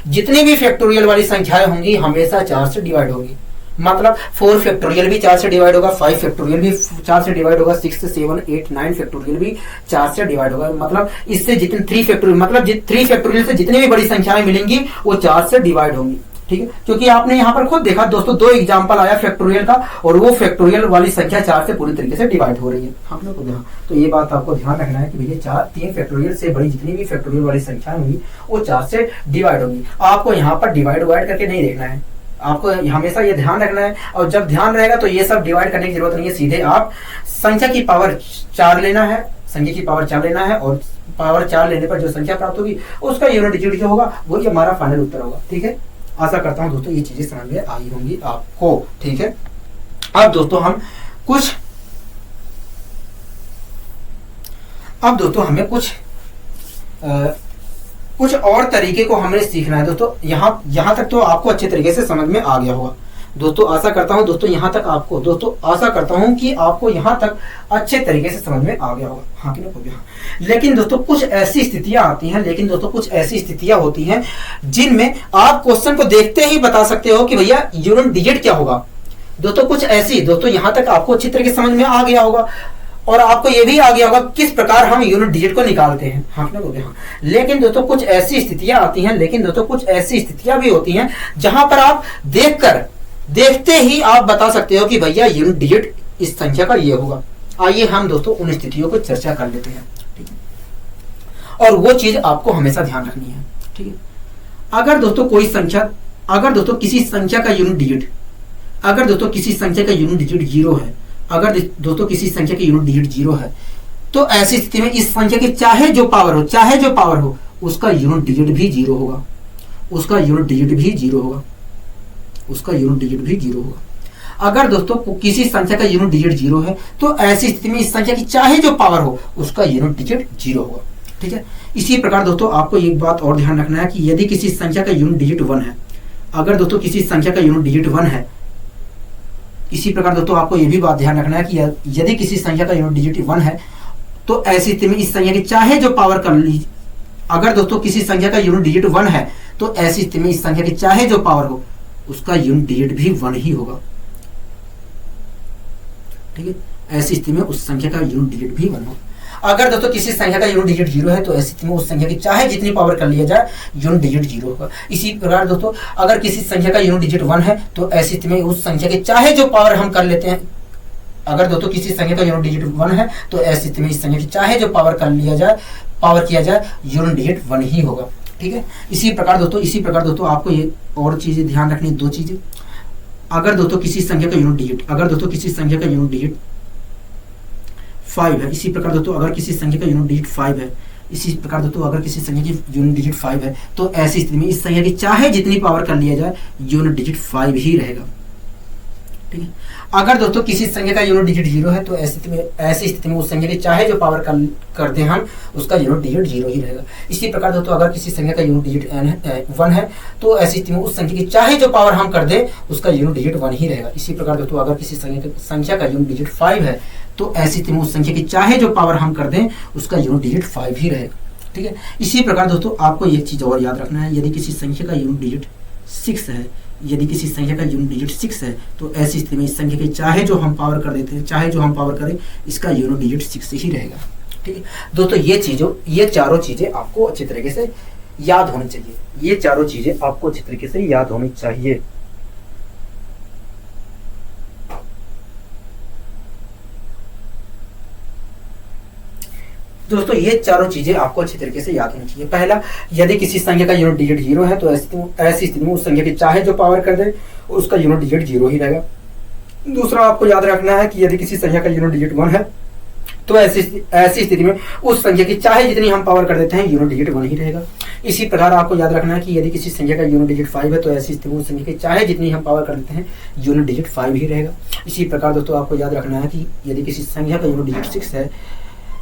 जितनी भी फैक्टोरियल वाली संख्याएं होंगी हमेशा 4 से डिवाइड होंगी। मतलब 4 फैक्टोरियल भी 4 से डिवाइड होगा, 5 फैक्टोरियल भी 4 से डिवाइड होगा, 6 7 8 9 फैक्टोरियल भी 4 से डिवाइड होगा। मतलब इससे जितने 3 फैक्टोरियल से जितनी भी बड़ी संख्याएं मिलेंगी वो 4 से डिवाइड होंगी, ठीक है। क्योंकि आपने यहाँ पर खुद देखा दोस्तों, 2 एग्जांपल आया फैक्टोरियल का, और वो फैक्टोरियल वाली संख्या 4 से पूरी तरीके से डिवाइड हो रही है, हम लोग को देखा। तो ये बात आपको ध्यान रखना है कि भैया 3 फैक्टोरियल से बड़ी जितनी भी फैक्टोरियल वाली संख्या होंगी वो 4 से डिवाइड होंगी। आपको यहाँ पर डिवाइड करके नहीं देखना है, आपको हमेशा ये ध्यान रखना है, और जब ध्यान रहेगा तो ये सब डिवाइड करने की जरूरत नहीं है, सीधे आप संख्या की पावर 4 लेना है, और पावर 4 लेने पर जो संख्या प्राप्त होगी उसका यूनिट डिजिट जो होगा वही हमारा फाइनल उत्तर होगा, ठीक है। आशा करता हूं दोस्तों ये चीजें समझ में आई होंगी आपको, ठीक है। अब दोस्तों हमें कुछ और तरीके को हमें सीखना है दोस्तों। यहाँ तक तो आपको अच्छे तरीके से समझ में आ गया होगा दोस्तों। आशा करता हूँ दोस्तों यहाँ तक आपको अच्छे तरीके से समझ में आ गया होगा, हाँ कि नहीं। लेकिन दोस्तों कुछ ऐसी स्थितियां होती हैं जिनमें आप क्वेश्चन को देखते ही बता सकते हो कि भैया यूनिट डिजिट क्या होगा। दोस्तों यहाँ तक आपको अच्छी तरीके से समझ में आ गया होगा, और आपको ये भी आ गया होगा किस प्रकार हम यूनिट डिजिट को निकालते हैं, हाँ। लेकिन दोस्तों कुछ ऐसी स्थितियां भी होती हैं जहां पर आप देखते ही आप बता सकते हो कि भैया यूनिट डिजिट इस संख्या का ये होगा। आइए हम दोस्तों उन स्थितियों को चर्चा कर लेते हैं, ठीक है। और वो चीज आपको हमेशा ध्यान रखनी है, ठीक है। अगर दोस्तों किसी संख्या का यूनिट डिजिट 0 है, तो ऐसी स्थिति में इस संख्या की चाहे जो पावर हो उसका यूनिट डिजिट भी 0 होगा, अगर दोस्तों किसी संख्या का यूनिट डिजिट 0 है तो ऐसी स्थिति में इस संख्या की चाहे जो पावर हो उसका यूनिट डिजिट 0 होगा, ठीक है। इसी प्रकार दोस्तों आपको एक बात और ध्यान रखना है कि यदि किसी संख्या का यूनिट डिजिट 1 है, इसी प्रकार दोस्तों आपको यह भी बात ध्यान रखना है कि यदि किसी संख्या का यूनिट डिजिट 1 है तो ऐसी स्थिति में इस संख्या की चाहे जो पावर कर लीजिए, अगर दोस्तों किसी संख्या का यूनिट डिजिट 1 है तो ऐसी स्थिति में इस संख्या की चाहे जो पावर हो उसका यूनिट डिजिट भी 1 ही होगा, ठीक है। ऐसी स्थिति में उस संख्या का यूनिट डिजिट भी 1 होगा। अगर दोस्तों किसी संख्या का यूनिट डिजिट 0 है तो ऐसी स्थिति में उस संख्या की चाहे जितनी पावर कर लिया जाए यूनिट डिजिट 0 होगा। इसी प्रकार दोस्तों अगर किसी संख्या का यूनिट डिजिट 1 है तो ऐसी स्थिति में उस संख्या की चाहे जो पावर हम कर लेते हैं, अगर दोस्तों किसी संख्या का यूनिट डिजिट 1 है तो ऐसी स्थिति में इस संख्या की चाहे जो पावर किया जाए यूनिट डिजिट 1 ही होगा, ठीक है। इसी प्रकार दोस्तों आपको ये और चीजें ध्यान रखनी है, 2 चीजें। अगर दोस्तों किसी संख्या का यूनिट डिजिट 5 है, इसी प्रकार दोस्तों अगर किसी संख्या का यूनिट डिजिट 5 है, इसी प्रकार दोस्तों अगर किसी संख्या की यूनिट डिजिट 5 है, तो ऐसी स्थिति में इस संख्या की चाहे जितनी पावर कर लिया जाए, यूनिट डिजिट 5 ही रहेगा, ठीक है। अगर दोस्तों किसी संख्या का यूनिट डिजिट 0 है, तो ऐसी स्थिति में उस संख्या की चाहे जो पावर कर दें हम, उसका यूनिट डिजिट 0 ही रहेगा। इसी प्रकार दोस्तों अगर किसी संख्या का यूनिट डिजिट 1 है, तो ऐसी स्थिति में उस संख्या की चाहे जो पावर हम कर दें, उसका यूनिट डिजिट 1 ही रहेगा। इसी प्रकार दोस्तों अगर किसी संख्या का यूनिट डिजिट 5 है, तो ऐसी स्थिति में उस संख्या की चाहे जो पावर हम कर दें, उसका यूनिट डिजिट 5 ही रहेगा, ठीक है। इसी प्रकार दोस्तों आपको एक चीज और याद रखना है, यदि किसी संख्या का यूनिट डिजिट 6 है, तो ऐसी स्थिति में इस संख्या की चाहे जो हम पावर कर देते हैं, चाहे जो हम पावर करें, इसका यूनिट डिजिट 6 ही रहेगा, ठीक है। दोस्तों ये चारों चीजें आपको अच्छी तरीके से याद होनी चाहिए, ये चारों चीजें आपको अच्छी तरीके से याद होनी चाहिए। दोस्तों ये चारों चीजें आपको अच्छी तरीके से याद होनी चाहिए। पहला, यदि किसी संख्या का यूनिट डिजिट 0 है, तो ऐसी स्थिति में उस संख्या की चाहे जो पावर कर दे, उसका यूनिट डिजिट 0 ही रहेगा। दूसरा, आपको याद रखना है कि यदि किसी संख्या का यूनिट डिजिट 1 है, तो ऐसी स्थिति में उस संख्या की चाहे जितनी हम पावर कर देते हैं, यूनिट डिजिट 1 ही रहेगा। इसी प्रकार आपको याद रखना है कि यदि किसी संख्या का यूनिट डिजिट 5 है, तो ऐसी स्थिति में उस संख्या की चाहे जितनी हम पावर कर देते हैं, यूनिट डिजिट 5 ही रहेगा। इसी प्रकार दोस्तों आपको याद रखना है कि यदि किसी संख्या का यूनिट डिजिट 6 है,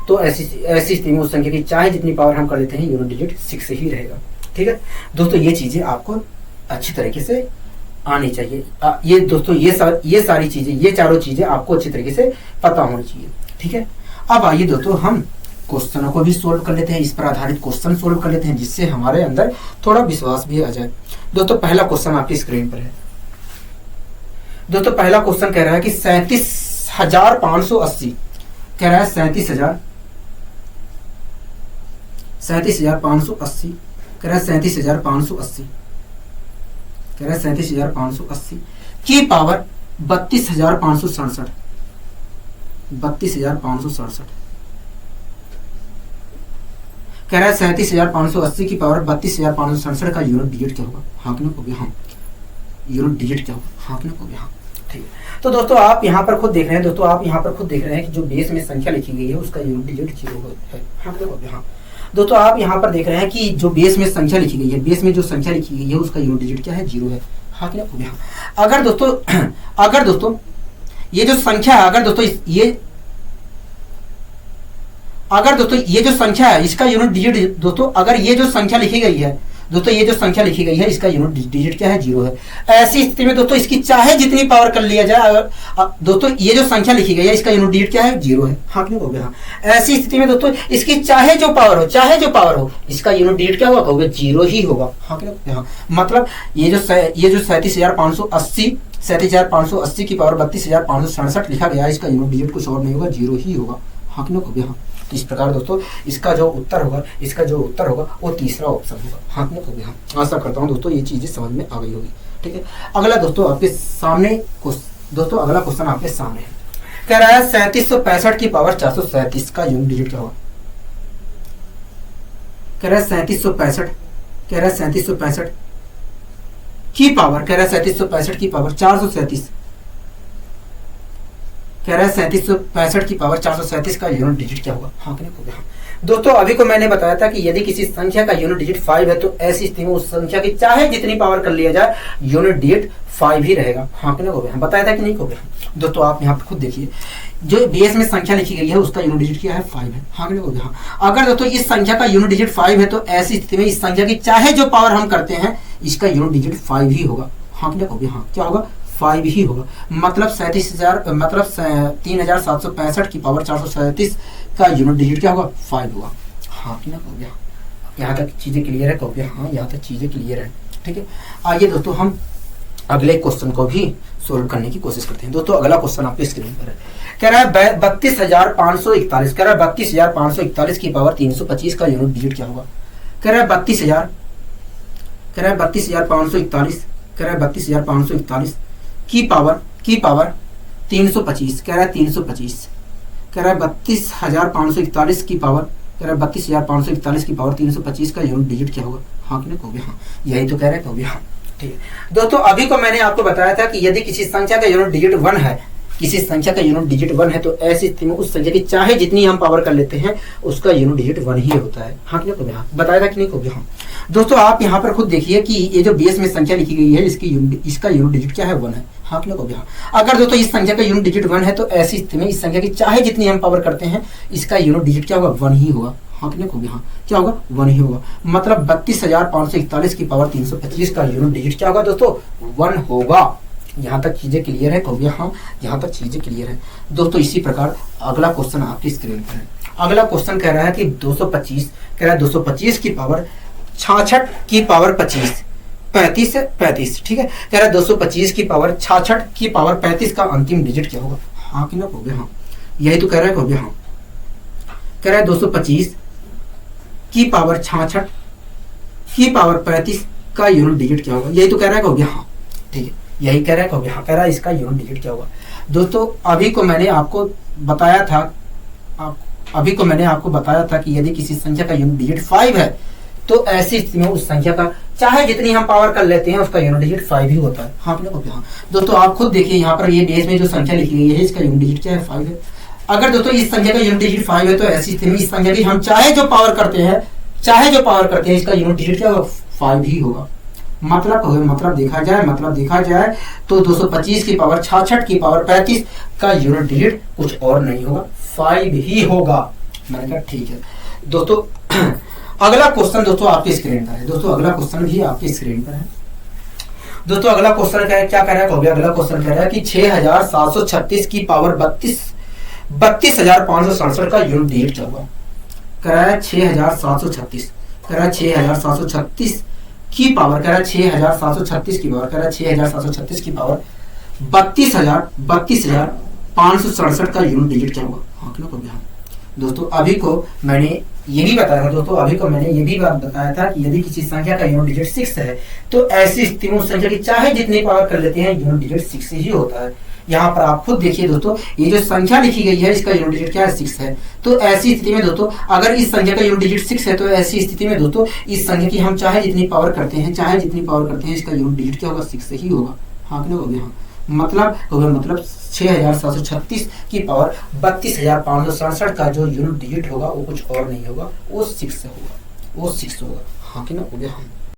तो ऐसी स्थिति में उस संख्या की चाहे जितनी पावर हम कर देते हैं, यूनिट डिजिट 6 ही रहेगा, ठीक है। दोस्तों ये चीजें आपको अच्छी तरीके से आनी चाहिए। ये दोस्तों ये सारी चीजें, ये चारों चीजें आपको अच्छी तरीके से पता होनी चाहिए, ठीक है। अब आइए दोस्तों हम क्वेश्चनों को भी सोल्व कर लेते हैं, इस पर आधारित क्वेश्चन सोल्व कर लेते हैं, जिससे हमारे अंदर थोड़ा विश्वास भी आ जाए। दोस्तों पहला क्वेश्चन आपकी स्क्रीन पर है। दोस्तों पहला क्वेश्चन कह रहा है कि 37,580 कह रहा है 37,580 कह रहा है 37,580 की पावर 32,567 कह रहा है 37,580 की पावर 32,567 का यूनिट डिजिट क्या होगा? हाँ कि ना होगी? हाँ। यूनिट डिजिट क्या होगा? हाँ कि ना होगी? हाँ। ठीक है। तो दोस्तों आप यहाँ पर खुद देख रहे हैं, कि जो बेस में संख्या लिखी गई है उसका यूनिट डिजिट 0 है। हाँ कि ना होगी? हाँ। दोस्तों आप यहाँ पर देख रहे हैं कि जो बेस में संख्या लिखी गई है, बेस में जो संख्या लिखी गई है उसका यूनिट डिजिट क्या है? 0 है। हाँ कि ना होगी? हाँ। अगर दोस्तों ये जो संख्या है, अगर दोस्तों ये जो संख्या है इसका यूनिट डिजिट दोस्तों, अगर ये जो संख्या लिखी गई है दोस्तों, ये जो संख्या लिखी गई है इसका यूनिट डिजिट क्या है? 0 है। ऐसी स्थिति में दोस्तों इसकी चाहे जितनी पावर कर लिया जाए, अगर दोस्तों ये जो संख्या लिखी गई है इसका यूनिट डिजिट क्या है? 0 है। हाँ क्यों हो गया? हाँ। ऐसी स्थिति में दोस्तों इसकी चाहे जो पावर हो इसका यूनिट डिजिट क्या होगा? 0 ही होगा। हाँ क्यों? हाँ। मतलब ये जो 37,580 की पावर 32,567 लिखा गया है, इसका यूनिट डिजिट कुछ और नहीं होगा, 0 ही होगा। हाँ क्यों हो गया? हाँ। तो इस प्रकार दोस्तों इसका जो उत्तर होगा वो तीसरा ऑप्शन होगा। हाँ क्यों हो गया? हाँ। आशा करता हूँ दोस्तों ये चीजें समझ में आ गई होगी। ठीक है। अगला दोस्तों आपके सामने अगला क्वेश्चन आपके सामने है। कह रहा है 3765 की पावर 437 का यूनिट डिजिट क्या होगा? कह रहा है 3765 की पावर 437 कह रहा है 3765 की पावर 437 का यूनिट डिजिट क्या होगा? हाँ कि नहीं होगा? हाँ। दोस्तों अभी को मैंने बताया था कि यदि किसी संख्या का यूनिट डिजिट 5 है, तो ऐसी स्थिति में उस संख्या की चाहे जितनी पावर कर लिया जाए, यूनिट डिजिट 5 ही रहेगा। हाँ कि नहीं होगा? बताया था कि नहीं होगा? दोस्तों आप यहाँ पर खुद देखिए, जो बेस में संख्या लिखी गई है उसका यूनिट डिजिट क्या है? 5 है। हाँ कि नहीं होगा? हाँ। अगर दोस्तों इस संख्या का यूनिट डिजिट 5 है, तो ऐसी स्थिति में इस संख्या की चाहे जो पावर हम करते हैं, इसका यूनिट डिजिट 5 ही होगा। हाँ कि नहीं होगा? हाँ। क्या होगा? 5 ही होगा। मतलब 3765 की पावर 437 का यूनिट डिजिट क्या होगा? 5 होगा। हाँ कि ना हो गया? यहाँ तक चीजें क्लियर है? कहो हाँ, यहाँ तक चीजें क्लियर है। ठीक है। आइए दोस्तों हम अगले क्वेश्चन को भी सोल्व करने की कोशिश करते हैं। दोस्तों अगला क्वेश्चन आपके स्क्रीन पर है। कह रहा है 32,541 कह रहा है 32,541 की पावर 325 का यूनिट डिजिट क्या होगा? कह रहा है 32,541 कह रहा है 32,541 की पावर 325 कह रहा है 325 कह रहा है 32,541 की पावर 325 का यूनिट डिजिट क्या होगा? हाँ कि ना, कहोगे हाँ। यही तो कह रहे हैं, कहोगे हाँ। ठीक है दोस्तों, अभी को मैंने आपको बताया था कि यदि किसी संख्या का यूनिट डिजिट 1 है, किसी संख्या का यूनिट डिजिट 1 है, तो ऐसी स्थिति में उस संख्या की चाहे जितनी हम पावर कर लेते हैं उसका यूनिट डिजिट 1 ही होता है। हाँ कि नहीं, कहोगे हाँ। बताया था कि नहीं, कहोगे हाँ। दोस्तों आप यहाँ पर खुद देखिए कि ये जो बेस में संख्या लिखी गई है इसका यूनिट डिजिट क्या है, 1 है। हाँ कि नहीं, कहोगे हाँ। अगर दोस्तों इस संख्या का यूनिट डिजिट 1 है तो ऐसी स्थिति में इस संख्या की चाहे जितनी हम पावर करते हैं इसका यूनिट डिजिट क्या होगा, 1 ही होगा। हाँ कि नहीं, कहोगे हाँ। क्या होगा, 1 ही होगा। मतलब 32,541 की पावर 325 का यूनिट डिजिट क्या होगा दोस्तों, 1 होगा। यहाँ तक चीजें क्लियर है, कहोगे हाँ। यहाँ तक चीजें क्लियर है दोस्तों। इसी प्रकार अगला क्वेश्चन आपकी स्क्रीन पर है। अगला क्वेश्चन कह रहा है कि 225 कह रहा है 225 की पावर 66 की पावर 25 35, ठीक है। कह रहा है 225 की पावर 66 की पावर 35 का अंतिम डिजिट क्या होगा। हाँ कि ना, कहोगे हाँ। यही तो कह रहा है, कहोगे हाँ। कह रहा है 225 की पावर 66 की पावर 35 का यूनिट डिजिट क्या होगा। यही तो कह रहा है, कहोगे हाँ। ठीक है, यही कह रहा है, कहोगे हाँ। कह रहा है इसका यूनिट डिजिट क्या होगा। दोस्तों अभी को मैंने आपको बताया था कि यदि किसी संख्या का यूनिट डिजिट 5 है तो ऐसी स्थिति में उस संख्या का चाहे जितनी हम पावर कर लेते हैं उसका यूनिट डिजिट 5 ही होता है। हाँ कहोगे हाँ। दोस्तों आप खुद देखिए यहाँ पर ये बेस में जो संख्या लिखी गई है इसका यूनिट डिजिट क्या है, 5 है। अगर दोस्तों इस संख्या का यूनिट डिजिट 5 है तो ऐसी स्थिति में इस संख्या की हम चाहे जो पावर करते हैं इसका यूनिट डिजिट क्या होगा, 5 ही होगा। मतलब देखा जाए तो 225 की पावर 66 की पावर 35 का यूनिट डिजिट कुछ और नहीं होगा, 5 ही होगा। मैंने कहा ठीक है दोस्तों। अगला क्वेश्चन दोस्तों आपकी स्क्रीन पर है। दोस्तों अगला क्वेश्चन भी आपकी स्क्रीन पर है। दोस्तों अगला क्वेश्चन क्या कह रहा है, कहोगे अगला क्वेश्चन कह रहा है कि 6736 की पावर 32,567 का यूनिट डिजिट क्या होगा। कह रहा है 6736, कह रहा है 6736 की पावर, कह रहा है 6736 की पावर, कह रहा है 6736 की पावर 32,567 का यूनिट डिजिट क्या होगा। हाँ क्यों, कहोगे हाँ। दोस्तों अभी को मैंने ये भी बताया था कि यदि किसी संख्या का यूनिट डिजिट 6 है तो ऐसी स्थिति में उस संख्या की चाहे जितनी पावर कर लेते हैं यूनिट डिजिट 6 ही होता है। यहाँ पर आप खुद देखिए दोस्तों, ये जो संख्या लिखी गई है इसका यूनिट डिजिट क्या है, 6 है। तो ऐसी स्थिति में दोस्तों अगर इस संख्या का यूनिट डिजिट 6 है तो ऐसी स्थिति में दोस्तों इस संख्या की हम चाहे जितनी पावर करते हैं इसका यूनिट डिजिट क्या होगा, 6 ही होगा। हाँ क्यों, कहोगे हाँ। मतलब 6736 की पावर 32,567 का जो यूनिट डिजिट होगा वो कुछ और नहीं होगा, वो 6 होगा। हाँ कि ना, कहोगे हाँ।